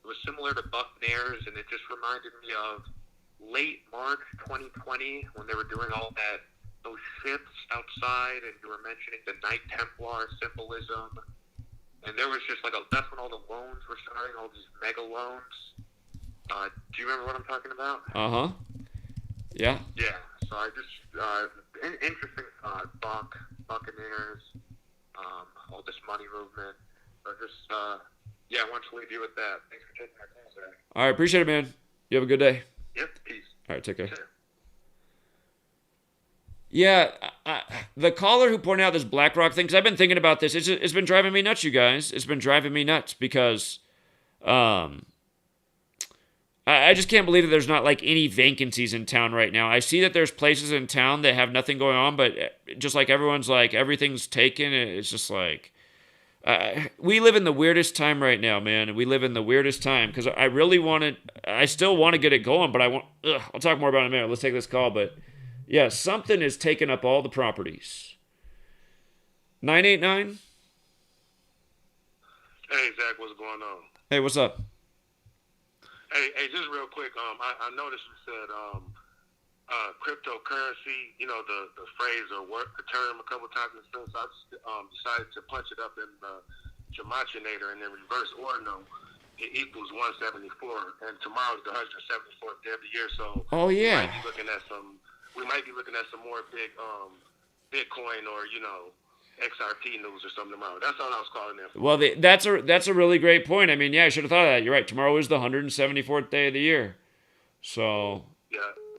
It was similar to Buccaneers, and it just reminded me of late March 2020 when they were doing all those ships outside, and you were mentioning the Knight Templar symbolism. And there was just that's when all the loans were starting, all these mega loans. Do you remember what I'm talking about? Uh-huh. Yeah. Yeah. So I just, interesting thought, Buccaneers. all this money movement, or just yeah, I want to leave you with that. Thanks for taking my call, Zach. All right, appreciate it, man. You have a good day. Yep, peace. All right, take care. Sure. Yeah, the caller who pointed out this BlackRock thing, because I've been thinking about this. It's been driving me nuts, you guys. It's been driving me nuts because I just can't believe that there's not like any vacancies in town right now. I see that there's places in town that have nothing going on, but just like everyone's like, everything's taken. It's just like, we live in the weirdest time right now, man. We live in the weirdest time because I still want to get it going, but I'll talk more about it in a minute. Let's take this call, but yeah, something is taking up all the properties. 989? Hey, Zach, what's going on? Hey, what's up? Hey, just real quick. I noticed you said cryptocurrency. You know the phrase or the term a couple times in since I decided to punch it up in the GematriaEffectNews and then reverse ordinal. It equals 174, and tomorrow's the 174th day of the year. So Oh yeah. we might be looking at some more big Bitcoin or XRP news or something tomorrow. That's all I was calling in for. Well, that's a really great point. I mean, yeah, I should have thought of that. You're right. Tomorrow is the 174th day of the year. So,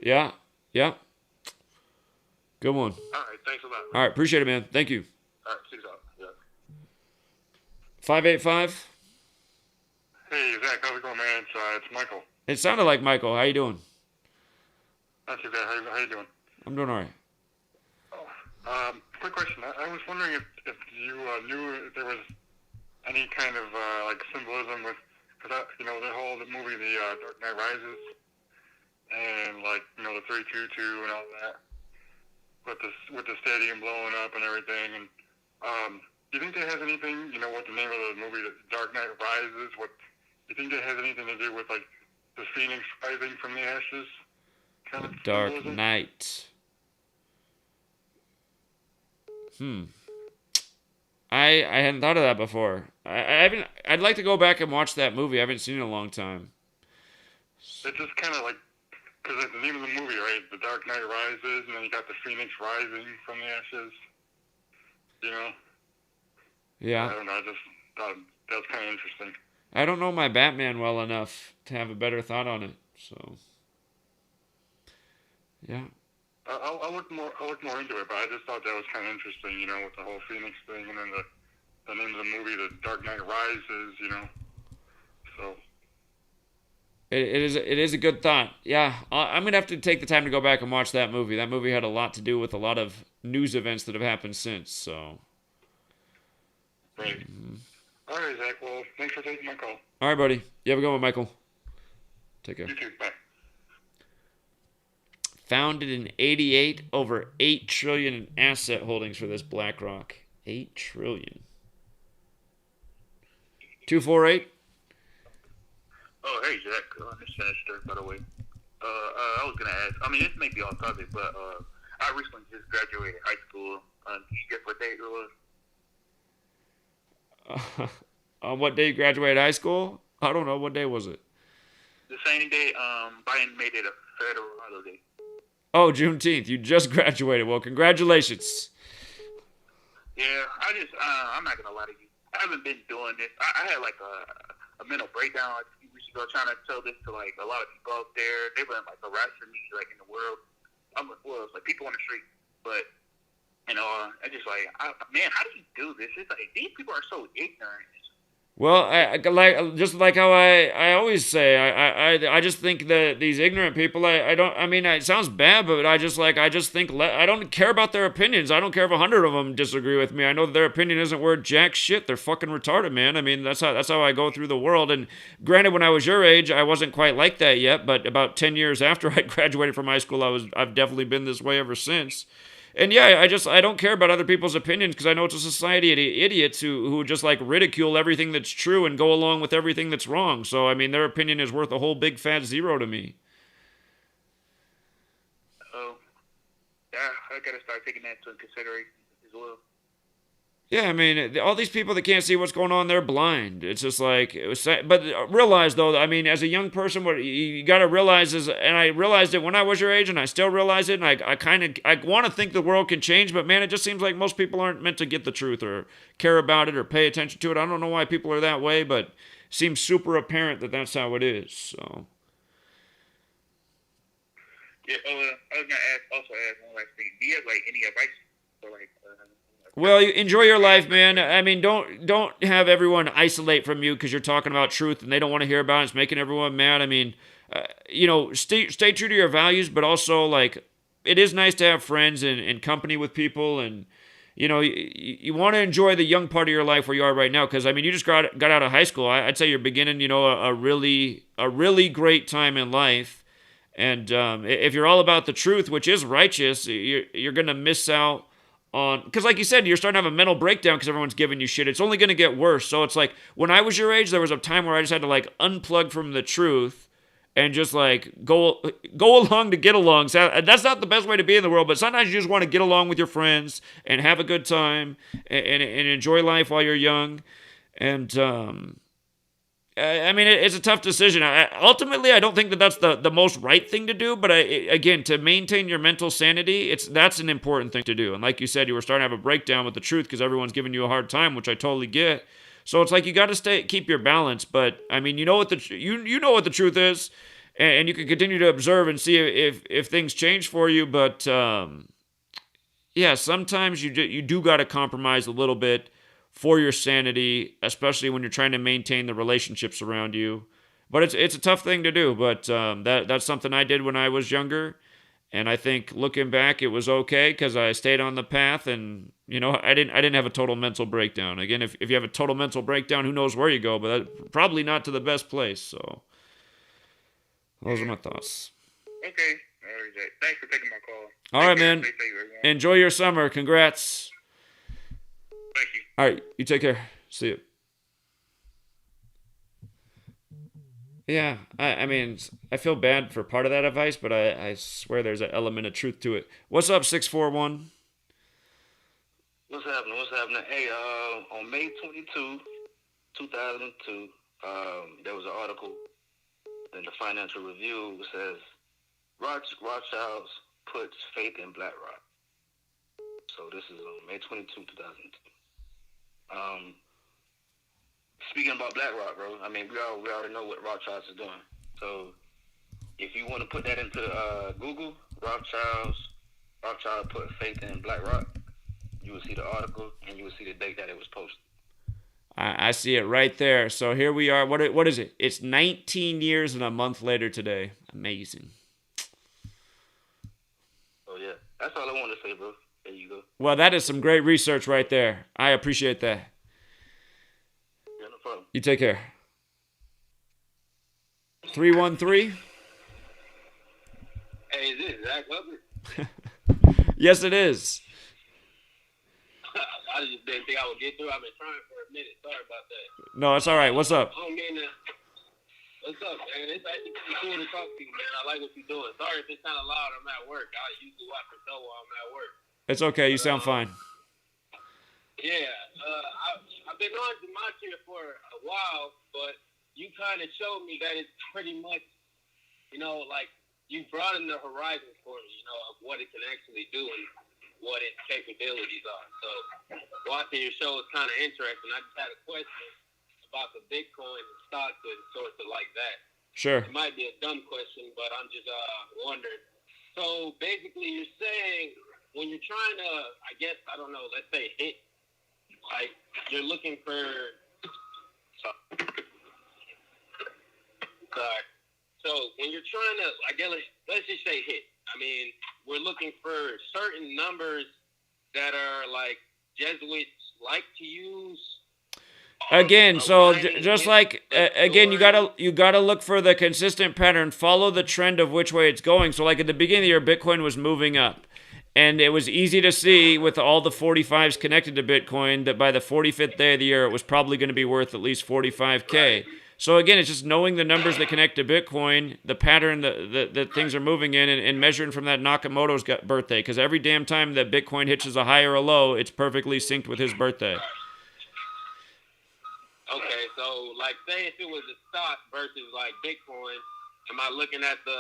yeah. Good one. All right, thanks a lot. All right, appreciate it, man. Thank you. All right, see you out. Yeah. 585. Hey, Zach, how's it going, man? It's Michael. It sounded like Michael. How you doing? Not too bad. How you doing? I'm doing all right. Quick question. I was wondering if you knew if there was any kind of like symbolism with, because the whole movie, the Dark Knight Rises, and like the 322 and all that, with the stadium blowing up and everything. And do you think that has anything? What the name of the movie, the Dark Knight Rises? What do you think that has anything to do with like the Phoenix rising from the ashes? Kind of Dark symbolism? Knight. I hadn't thought of that before. I'd like to go back and watch that movie. I haven't seen it in a long time. It's just kind of like, because it's the name of the movie, right? The Dark Knight Rises, and then you got the Phoenix rising from the ashes. Yeah. I don't know. I just thought that was kind of interesting. I don't know my Batman well enough to have a better thought on it. So, yeah. I'll look more into it, but I just thought that was kind of interesting, with the whole Phoenix thing, and then the name of the movie, The Dark Knight Rises, So it is a good thought. Yeah, I'm gonna have to take the time to go back and watch that movie. That movie had a lot to do with a lot of news events that have happened since. So. Right. All right, Zach. Well, thanks for taking my call. All right, buddy. You have a good one, Michael. Take care. You too. Bye. Founded in 88, over 8 trillion in asset holdings for this BlackRock. 8 trillion. 248. Oh, hey, Jack. This is Sinister, by the way. I was going to ask, I mean, this may be off topic, but I recently just graduated high school. Can you guess what date it was? On what day you graduated high school? I don't know. What day was it? The same day Biden made it a federal holiday. Oh, Juneteenth. You just graduated. Well, congratulations. Yeah, I'm not going to lie to you. I haven't been doing this. I had like a mental breakdown like a few weeks ago trying to tell this to like a lot of people out there. They were like harassing me like in the world. It's like people on the street. But, I just like, man, how do you do this? It's like, these people are so ignorant. Well, like how I always say, I just think that these ignorant people, it sounds bad, but I just think I don't care about their opinions. I don't care if 100 of them disagree with me. I know that their opinion isn't worth jack shit. They're fucking retarded, man. I mean, that's how I go through the world. And granted, when I was your age, I wasn't quite like that yet, but about 10 years after I graduated from high school, I've definitely been this way ever since. And yeah, I don't care about other people's opinions because I know it's a society of idiots who just like ridicule everything that's true and go along with everything that's wrong. So, I mean, their opinion is worth a whole big fat zero to me. Oh, yeah, I gotta start taking that into consideration as well. Yeah, I mean, all these people that can't see what's going on, they're blind. It's just like, it was, but realize though, I mean, as a young person, what you got to realize is, and I realized it when I was your age, and I still realize it, and I want to think the world can change, but man, it just seems like most people aren't meant to get the truth or care about it or pay attention to it. I don't know why people are that way, but it seems super apparent that that's how it is. So. Yeah, I was gonna also ask one last thing. Do you have like any advice for like? Well, enjoy your life, man. I mean, don't have everyone isolate from you because you're talking about truth and they don't want to hear about it. It's making everyone mad. I mean, stay true to your values, but also like it is nice to have friends and company with people, and you want to enjoy the young part of your life where you are right now. Because I mean, you just got out of high school. I'd say you're beginning, a really great time in life. And if you're all about the truth, which is righteous, you're gonna miss out on, because like you said, you're starting to have a mental breakdown because everyone's giving you shit. It's only going to get worse. So it's like when I was your age, there was a time where I just had to like unplug from the truth and just like go along to get along. So that's not the best way to be in the world, but sometimes you just want to get along with your friends and have a good time and enjoy life while you're young. And I mean, it's a tough decision. Ultimately, I don't think that that's the most right thing to do. But again, to maintain your mental sanity, that's an important thing to do. And like you said, you were starting to have a breakdown with the truth because everyone's giving you a hard time, which I totally get. So it's like you got to keep your balance. But I mean, you know what the truth is, and you can continue to observe and see if things change for you. But yeah, sometimes you do got to compromise a little bit for your sanity, especially when you're trying to maintain the relationships around you. But it's a tough thing to do. But that's something I did when I was younger, and I think looking back, it was okay because I stayed on the path, and I didn't have a total mental breakdown. Again, if you have a total mental breakdown, who knows where you go? But probably not to the best place. So those are my thoughts. Okay, all right, thanks for taking my call. All right, man. Enjoy your summer. Congrats. Thank you. All right, you take care. See you. Yeah, I mean, I feel bad for part of that advice, but I swear there's an element of truth to it. What's up, 641? What's happening? Hey, on May 22, 2002, there was an article in the Financial Review that says, Rothschilds puts faith in BlackRock. So this is on May 22, 2002. Speaking about BlackRock, bro, I mean, we already know what Rothschilds is doing. So if you want to put that into Google, Rothschild put faith in BlackRock, you will see the article and you will see the date that it was posted. I see it right there. So here we are. What is it? It's 19 years and a month later today. Amazing. Oh, yeah. That's all I wanted to say, bro. There you go. Well, that is some great research right there. I appreciate that. Yeah, no problem. You take care. 313? Hey, is this Zach Hubbard? Yes, it is. I just didn't think I would get through. I've been trying for a minute. Sorry about that. No, it's all right. What's up? I don't mean to. What's up, man? It's actually pretty cool to talk to you, man. I like what you're doing. Sorry if it's kind of loud. I'm at work. I usually watch the show while I'm at work. It's okay. You sound fine. Yeah. I've been on Gematria for a while, but you kind of showed me that it's pretty much, like you broadened the horizon for me, of what it can actually do and what its capabilities are. So watching your show is kind of interesting. I just had a question about the Bitcoin and stocks and sorts of like that. Sure. It might be a dumb question, but I'm just wondering. So basically you're saying when you're trying to, I guess, I don't know, let's say hit, like you're looking for, sorry. So when you're trying to, I guess, let's just say hit. I mean, we're looking for certain numbers that are like Jesuits like to use. Again, so just like again, you gotta look for the consistent pattern, follow the trend of which way it's going. So like at the beginning of the year, Bitcoin was moving up, and it was easy to see with all the 45s connected to Bitcoin that by the 45th day of the year, it was probably going to be worth at least 45K. So again, it's just knowing the numbers that connect to Bitcoin, the pattern that things are moving in, and measuring from that Nakamoto's birthday. Because every damn time that Bitcoin hits a high or a low, it's perfectly synced with his birthday. Okay, so like, say if it was a stock versus like Bitcoin, am I looking at the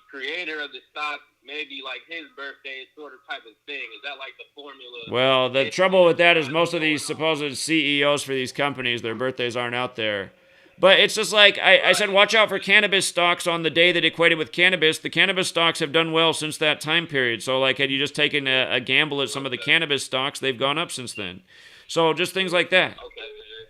creator of the stock, maybe like his birthday sort of type of thing? Is that like the formula? Well, the trouble with that is most of these supposed CEOs for these companies, their birthdays aren't out there. But it's just like I said, watch out for cannabis stocks on the day that equated with cannabis. The cannabis stocks have done well since that time period. So like, had you just taken a gamble at some of the cannabis stocks, they've gone up since then. So just things like that. Okay, man.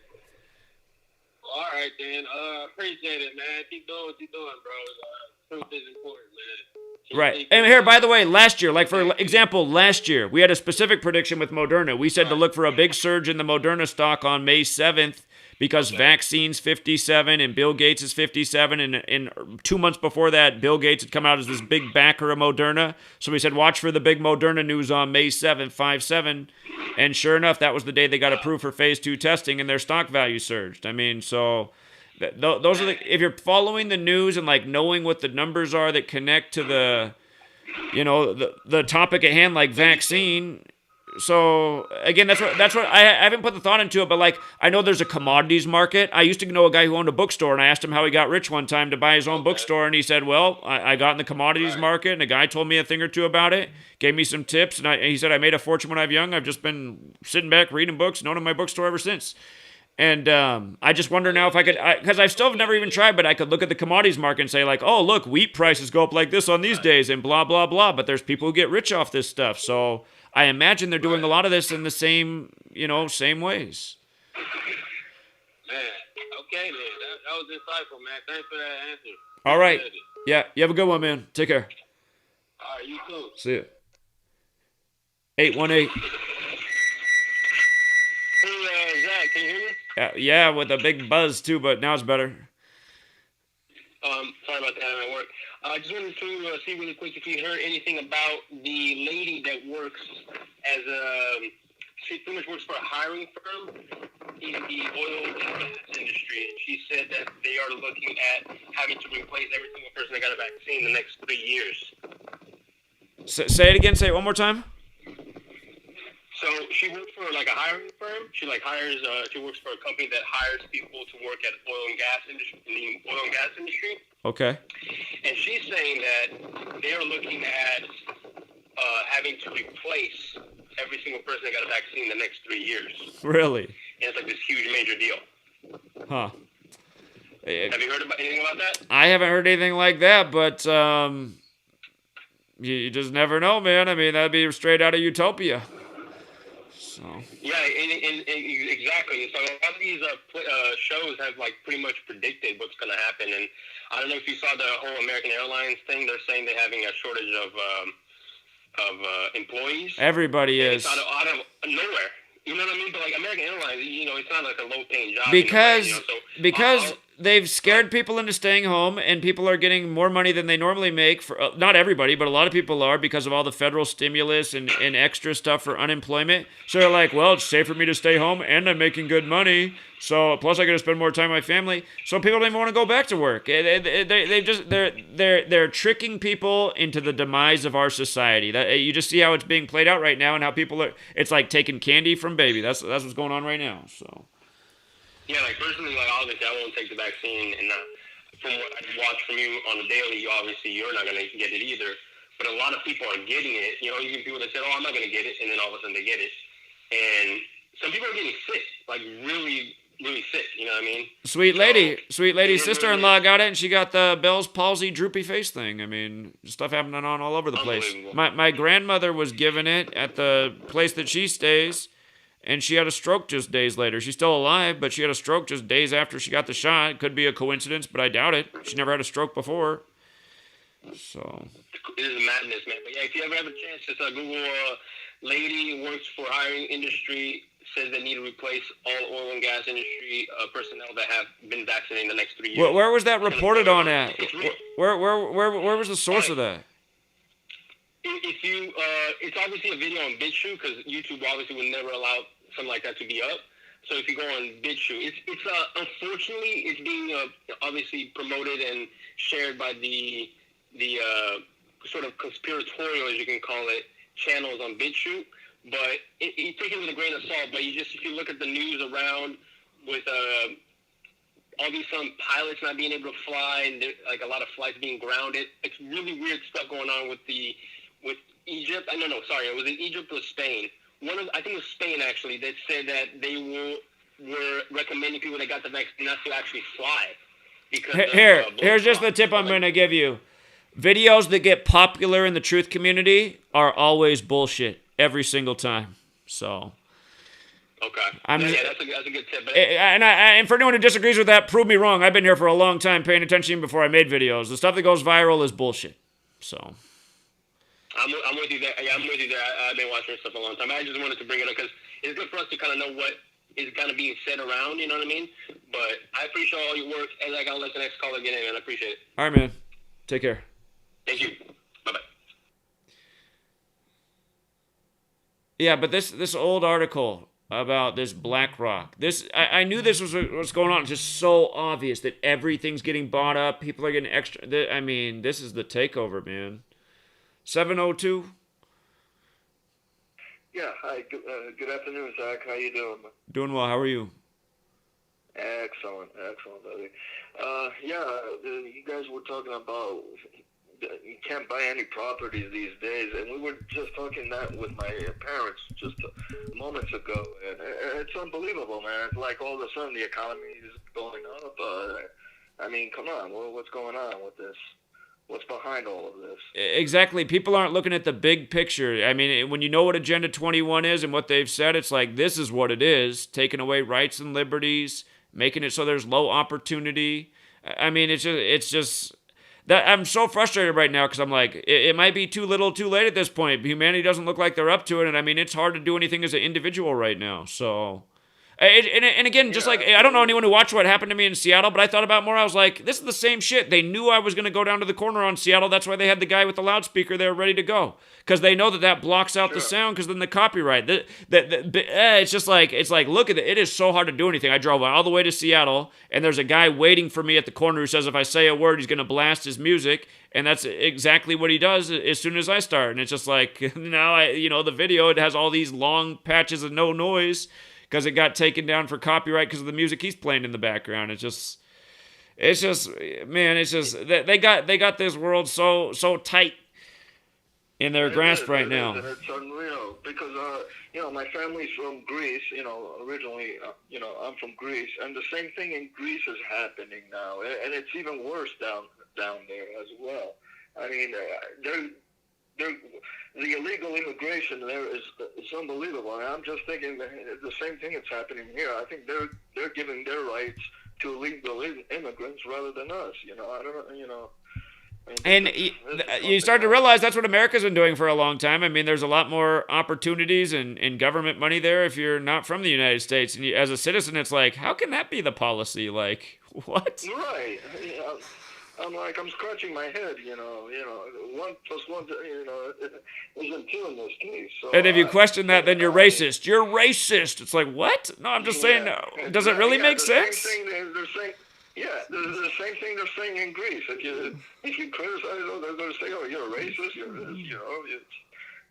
All right, then. Appreciate it, man. Keep doing what you're doing, bro. Truth is important, man. Right. And here, by the way, last year, like for example, last year, we had a specific prediction with Moderna. We said to look for a big surge in the Moderna stock on May 7th because vaccines 57 and Bill Gates is 57. And 2 months before that, Bill Gates had come out as this big backer of Moderna. So we said, watch for the big Moderna news on May 7th, 5-7. And sure enough, that was the day they got approved for phase 2 testing and their stock value surged. I mean, so those are if you're following the news and like knowing what the numbers are that connect to the, the topic at hand, like vaccine. So again, that's what I haven't put the thought into it, but like I know there's a commodities market. I used to know a guy who owned a bookstore, and I asked him how he got rich one time to buy his own bookstore, and he said, "Well, I got in the commodities market, and a guy told me a thing or two about it, gave me some tips, and he said I made a fortune when I was young. I've just been sitting back reading books, and owning my bookstore ever since." And I just wonder now if I could, because I still have never even tried, but I could look at the commodities market and say like, oh, look, wheat prices go up like this on these days and blah, blah, blah. But there's people who get rich off this stuff. So I imagine they're doing a lot of this in the same, same ways. Man, okay, man. That was insightful, man. Thanks for that answer. All right. Yeah, you have a good one, man. Take care. All right, you too. See ya. 818. Hey, Zach, can you hear me? Yeah, with a big buzz too, but now it's better. Sorry about that. I'm at work. I just wanted to see really quick if you heard anything about the lady that works as she pretty much works for a hiring firm in the oil and gas industry. And she said that they are looking at having to replace every single person that got a vaccine in the next 3 years. Say it again. Say it one more time. So she works for like a hiring firm. She hires. She works for a company that hires people to work at oil and gas industry. In the oil and gas industry. Okay. And she's saying that they are looking at having to replace every single person that got a vaccine in the next 3 years. Really? And it's like this huge major deal. Huh. Have you heard anything about that? I haven't heard anything like that, but you just never know, man. I mean, that'd be straight out of Utopia. So. Yeah, and exactly. So a lot of these shows have like pretty much predicted what's going to happen. And I don't know if you saw the whole American Airlines thing. They're saying they're having a shortage of employees. Everybody is. It's out of nowhere. You know what I mean? But like American Airlines, it's not like a low-paying job. Because they've scared people into staying home, and people are getting more money than they normally make. For not everybody, but a lot of people are, because of all the federal stimulus and extra stuff for unemployment. So they're like, well, it's safe for me to stay home, and I'm making good money. So plus I got to spend more time with my family. So people don't even want to go back to work. They're tricking people into the demise of our society. You just see how it's being played out right now, and how people are. It's like taking candy from baby. That's what's going on right now. So. Yeah, like personally, like obviously I won't take the vaccine, and from what I watch from you on the daily, obviously you're not gonna get it either. But a lot of people are getting it. Even people that said, "Oh, I'm not gonna get it," and then all of a sudden they get it. And some people are getting sick, like really, really sick. You know what I mean? Sweet lady, sister-in-law got it, and she got the Bell's palsy, droopy face thing. I mean, stuff happening on all over the place. My grandmother was given it at the place that she stays. And she had a stroke just days later. She's still alive, but she had a stroke just days after she got the shot. It could be a coincidence, but I doubt it. She never had a stroke before. So. It is madness, man. But yeah, if you ever have a chance, just Google lady works for hiring industry, says they need to replace all oil and gas industry personnel that have been vaccinated in the next 3 years. Where was that reported on at? Where was the source of that? If you, it's obviously a video on BitChute, because YouTube obviously would never allow something like that to be up. So if you go on BitChute, it's unfortunately it's being obviously promoted and shared by the sort of conspiratorial, as you can call it, channels on BitChute. But you take it with a grain of salt. But if you look at the news around with all these some pilots not being able to fly and like a lot of flights being grounded, it's really weird stuff going on with Egypt. Sorry, it was in Egypt or Spain. I think it was Spain actually, that said that they were recommending people that got the vaccine not to actually fly. Because here's just the tip I'm going to give you. Videos that get popular in the truth community are always bullshit every single time. So. Okay. That's a good tip. And for anyone who disagrees with that, prove me wrong. I've been here for a long time, paying attention even before I made videos. The stuff that goes viral is bullshit. So. I'm with you there. Yeah, I'm with you there. I've been watching this stuff a long time. I just wanted to bring it up because it's good for us to kind of know what is kind of being said around, you know what I mean? But I appreciate all your work, and I got to let the next caller get in, and I appreciate it. All right, man. Take care. Thank you. Bye-bye. Yeah, but this old article about this BlackRock, I knew this was what's going on. It's just so obvious that everything's getting bought up. People are getting extra. I mean, this is the takeover, man. 702. Yeah, hi. Good afternoon, Zach. How you doing? Doing well. How are you? Excellent, buddy. You guys were talking about you can't buy any properties these days, and we were just talking that with my parents just moments ago, and it's unbelievable, man. It's like all of a sudden the economy is going up. I mean, come on, what's going on with this? What's behind all of this? Exactly. People aren't looking at the big picture. I mean, when you know what Agenda 21 is and what they've said, it's like, this is what it is. Taking away rights and liberties, making it so there's low opportunity. I mean, it's just that I'm so frustrated right now because I'm like, it might be too little too late at this point. Humanity doesn't look like they're up to it. And I mean, it's hard to do anything as an individual right now. So... And again, just like, I don't know anyone who watched what happened to me in Seattle, but I thought about more. I was like, this is the same shit. They knew I was going to go down to the corner on Seattle. That's why they had the guy with the loudspeaker there ready to go. Because they know that blocks out the sound because then the copyright. It's just like, look at it. It is so hard to do anything. I drove all the way to Seattle, and there's a guy waiting for me at the corner who says if I say a word, he's going to blast his music. And that's exactly what he does as soon as I start. And it's just like, now, the video, it has all these long patches of no noise. Because it got taken down for copyright because of the music he's playing in the background. It's just, they got this world so tight in their grasp right now. And it's unreal because my family's from Greece. Originally, I'm from Greece, and the same thing in Greece is happening now, and it's even worse down there as well. I mean, the illegal immigration there is unbelievable. And I'm just thinking that the same thing that's happening here. I think they're giving their rights to illegal immigrants rather than us. I don't know. And you start to realize that's what America's been doing for a long time. I mean, there's a lot more opportunities and government money there if you're not from the United States. And as a citizen, it's like, how can that be the policy? Like, what? Right. I'm scratching my head, 1 + 1, isn't 2 in this case. So, and if you question that, then you're racist. You're racist. It's like, what? No, I'm just saying, does it really make sense? Same thing they're saying, the same thing they're saying in Greece. If you criticize them, they're going to say, oh, you're a racist, you're this,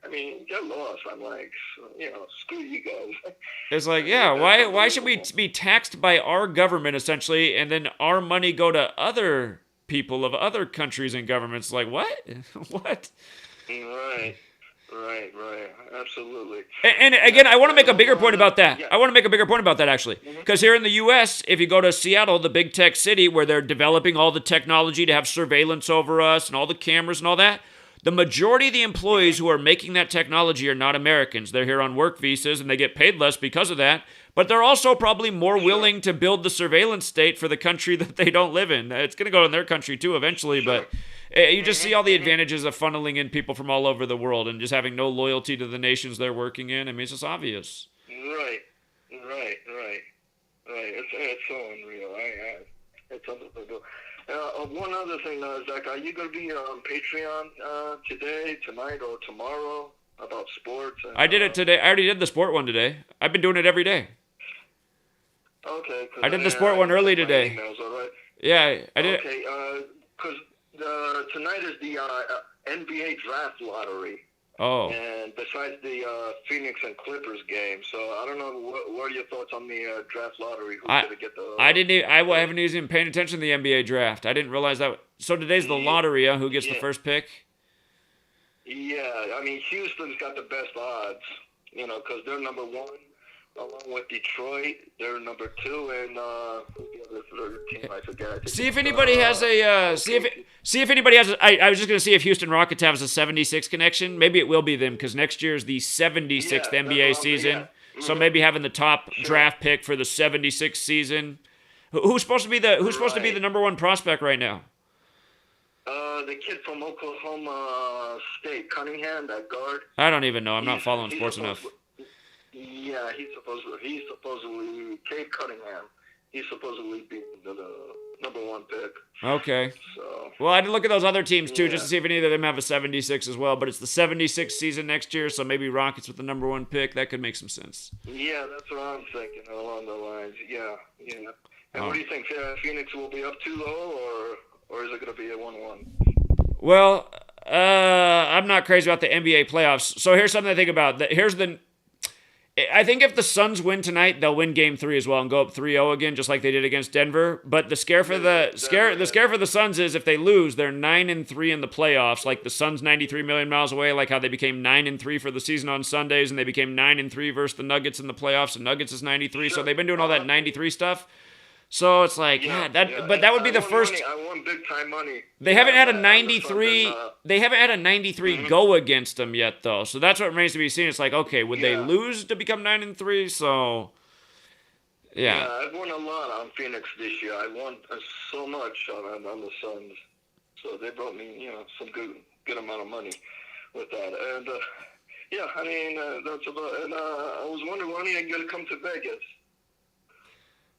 I mean, get lost. I'm like, screw you guys. It's like, why should we be taxed by our government, essentially, and then our money go to other people of other countries and governments? Like, what? What? Right. Absolutely. And again, I want to make a bigger point about that. I want to make a bigger point about that, actually. Because here in the U.S., if you go to Seattle, the big tech city where they're developing all the technology to have surveillance over us and all the cameras and all that, the majority of the employees who are making that technology are not Americans. They're here on work visas, and they get paid less because of that. But they're also probably more willing to build the surveillance state for the country that they don't live in. It's going to go in their country, too, eventually. But you just see all the advantages of funneling in people from all over the world and just having no loyalty to the nations they're working in. I mean, it's just obvious. Right. It's so unreal. It's unbelievable. One other thing, Zach, are you going to be on Patreon today, tonight, or tomorrow about sports? And, I did it today. I already did the sport one today. I've been doing it every day. Okay. I did the sport one early today. Emails, all right. Yeah, I did. Okay, because tonight is the NBA draft lottery. Oh. And besides the Phoenix and Clippers game, so I don't know what are your thoughts on the draft lottery? Who's going to get the? I haven't even paid attention to the NBA draft. I didn't realize that. So today's the lottery. Who gets the first pick? Yeah, I mean Houston's got the best odds, because they're number one, along with Detroit. They're number two, and who's the other third team? I forget. See if anybody has a see if anybody has. I was just gonna see if Houston Rockets has a 76 connection. Maybe it will be them because next year is the 76th NBA season. Yeah. So maybe having the top draft pick for the 76th season. Who's supposed to be the number one prospect right now? The kid from Oklahoma State, Cunningham, that guard. I don't even know. I'm not following sports enough. Yeah, he's supposedly Cade Cunningham. He's supposedly being the number one pick. Okay. So. Well, I did look at those other teams too, just to see if any of them have a 76 as well. But it's the 76th season next year, so maybe Rockets with the number one pick. That could make some sense. Yeah, that's what I'm thinking along the lines. Yeah. And what do you think? Phoenix will be up 2-0, or is it going to be a 1-1? Well, I'm not crazy about the NBA playoffs. So here's something to think about. I think if the Suns win tonight, they'll win Game 3 as well and go up 3-0 again, just like they did against Denver. But the scare for the Suns is if they lose, they're 9-3 in the playoffs. Like the Suns 93 million miles away, like how they became 9-3 for the season on Sundays, and they became 9-3 versus the Nuggets in the playoffs. And Nuggets is 93, so they've been doing all that 93 stuff. So it's like, but that would be the first. I won big time money. They haven't had a 93. They haven't had a 93 go against them yet, though. So that's what remains to be seen. It's like, okay, would they lose to become 9-3? So, yeah. I've won a lot on Phoenix this year. I won so much on the Suns. So they brought me, some good amount of money with that. And I mean, that's about. And I was wondering when are you going to come to Vegas?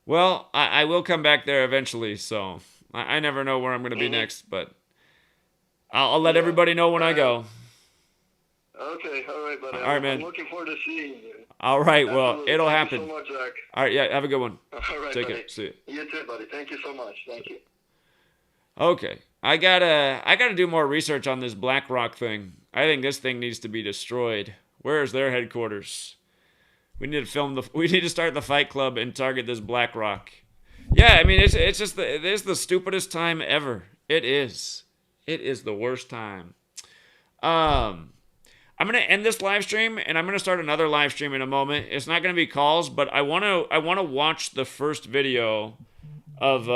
Well, I will come back there eventually, so I never know where I'm going to be next, but I'll let everybody know when I go. Okay, all right, buddy. All right, man. I'm looking forward to seeing you. All right, well, it'll happen. Thank you so much, Zach. All right, yeah, have a good one. All right, Take buddy. care. See you. You too, buddy. Thank you so much. Thank you. Okay, I gotta do more research on this BlackRock thing. I think this thing needs to be destroyed. Where is their headquarters? We need to start the Fight Club and target this BlackRock. Yeah, I mean, it's the stupidest time ever. It is the worst time. I'm gonna end this live stream and I'm gonna start another live stream in a moment. It's not gonna be calls, but I wanna watch the first video of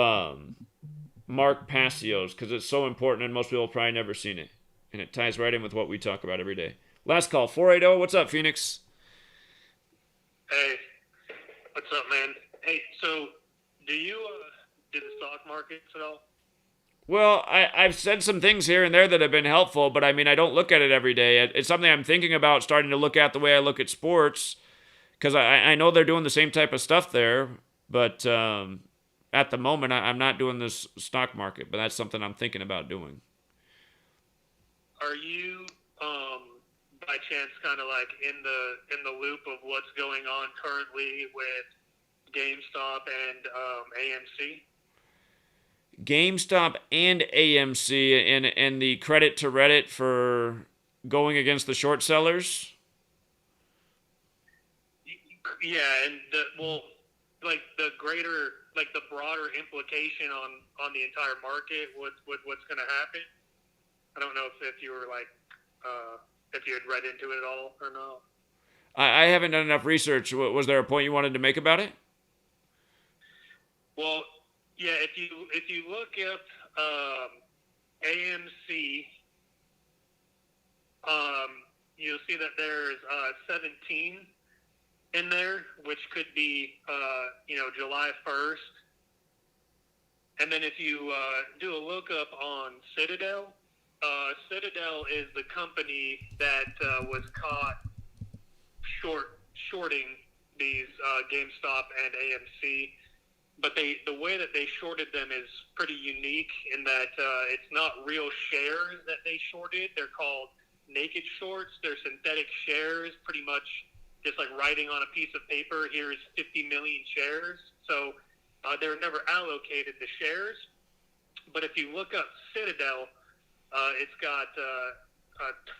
Mark Passio's because it's so important and most people have probably never seen it, and it ties right in with what we talk about every day. Last call, 480. What's up, Phoenix? Hey, what's up, man? Hey, so do you do the stock markets at all? Well, I've said some things here and there that have been helpful, but I mean, I don't look at it every day. It's something I'm thinking about starting to look at the way I look at sports, because I know they're doing the same type of stuff there, but at the moment, I'm not doing this stock market, but that's something I'm thinking about doing. Are you by chance kind of like in the loop of what's going on currently with GameStop and AMC? GameStop and AMC and the credit to Reddit for going against the short sellers? Yeah, and the broader implication on the entire market, what's going to happen. I don't know if you were like if you had read into it at all or not. I haven't done enough research. Was there a point you wanted to make about it? Well, yeah. If you look at AMC, you'll see that there's 17 in there, which could be July 1st. And then if you do a lookup on Citadel. Citadel is the company that was caught shorting these GameStop and AMC, but the way that they shorted them is pretty unique in that it's not real shares that they shorted. They're called naked shorts. They're synthetic shares, pretty much just like writing on a piece of paper, here's 50 million shares. So they were never allocated the shares. But if you look up Citadel, it's got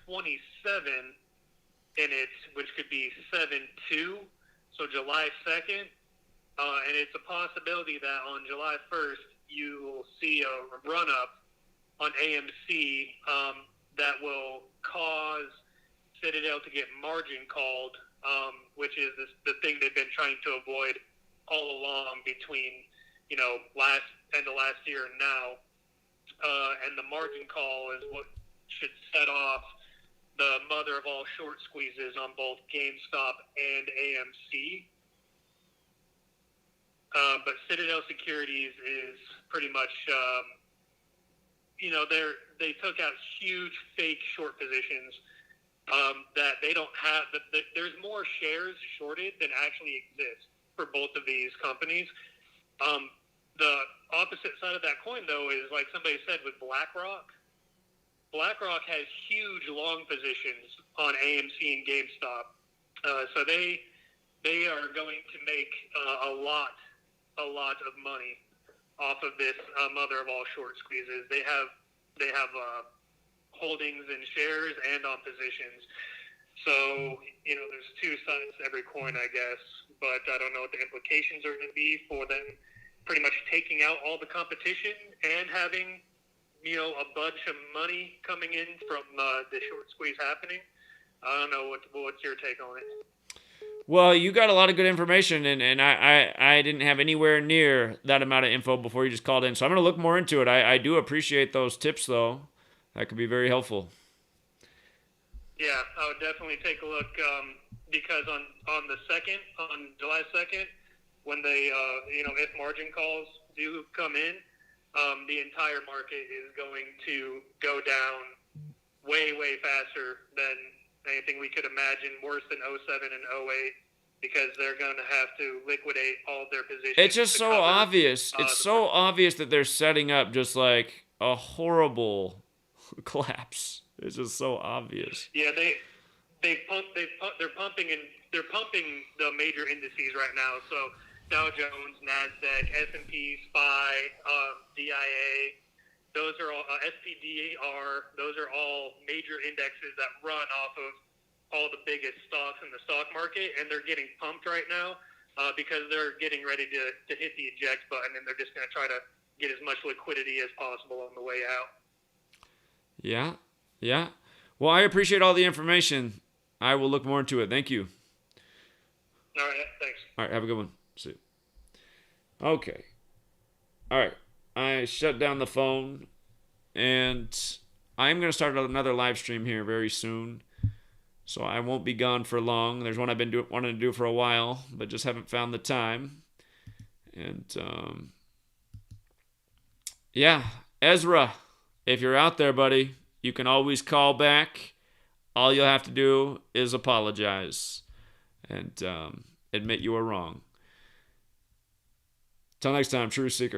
27 in it, which could be 7-2, so July 2nd. And it's a possibility that on July 1st, you will see a run-up on AMC that will cause Citadel to get margin called, which is the thing they've been trying to avoid all along between, end of last year and now. And the margin call is what should set off the mother of all short squeezes on both GameStop and AMC. But Citadel Securities is pretty much, they took out huge fake short positions that they don't have. There's more shares shorted than actually exist for both of these companies. The opposite side of that coin, though, is like somebody said with BlackRock. BlackRock has huge long positions on AMC and GameStop, so they are going to make a lot of money off of this mother of all short squeezes. They have holdings in shares and on positions. So there's two sides to every coin, I guess. But I don't know what the implications are going to be for them pretty much taking out all the competition and having a bunch of money coming in from the short squeeze happening. I don't know what's your take on it. Well, you got a lot of good information, and I didn't have anywhere near that amount of info before you just called in. So I'm going to look more into it. I do appreciate those tips, though. That could be very helpful. Yeah, I would definitely take a look because on July 2nd, when they, if margin calls do come in, the entire market is going to go down way, way faster than anything we could imagine, worse than 07 and 08, because they're going to have to liquidate all of their positions. It's just so obvious. It's so obvious that they're setting up just like a horrible collapse. It's just so obvious. Yeah, they're pumping the major indices right now. So Dow Jones, Nasdaq, S&P, SPY, DIA. Those are all SPDR. Those are all major indexes that run off of all the biggest stocks in the stock market, and they're getting pumped right now because they're getting ready to hit the eject button, and they're just going to try to get as much liquidity as possible on the way out. Yeah. Well, I appreciate all the information. I will look more into it. Thank you. All right, thanks. All right, have a good one. See you. Okay. All right. I shut down the phone, and I'm going to start another live stream here very soon. So I won't be gone for long. There's one I've been wanting to do for a while, but just haven't found the time. And, Ezra, if you're out there, buddy, you can always call back. All you'll have to do is apologize and admit you were wrong. Till next time, True Seeker.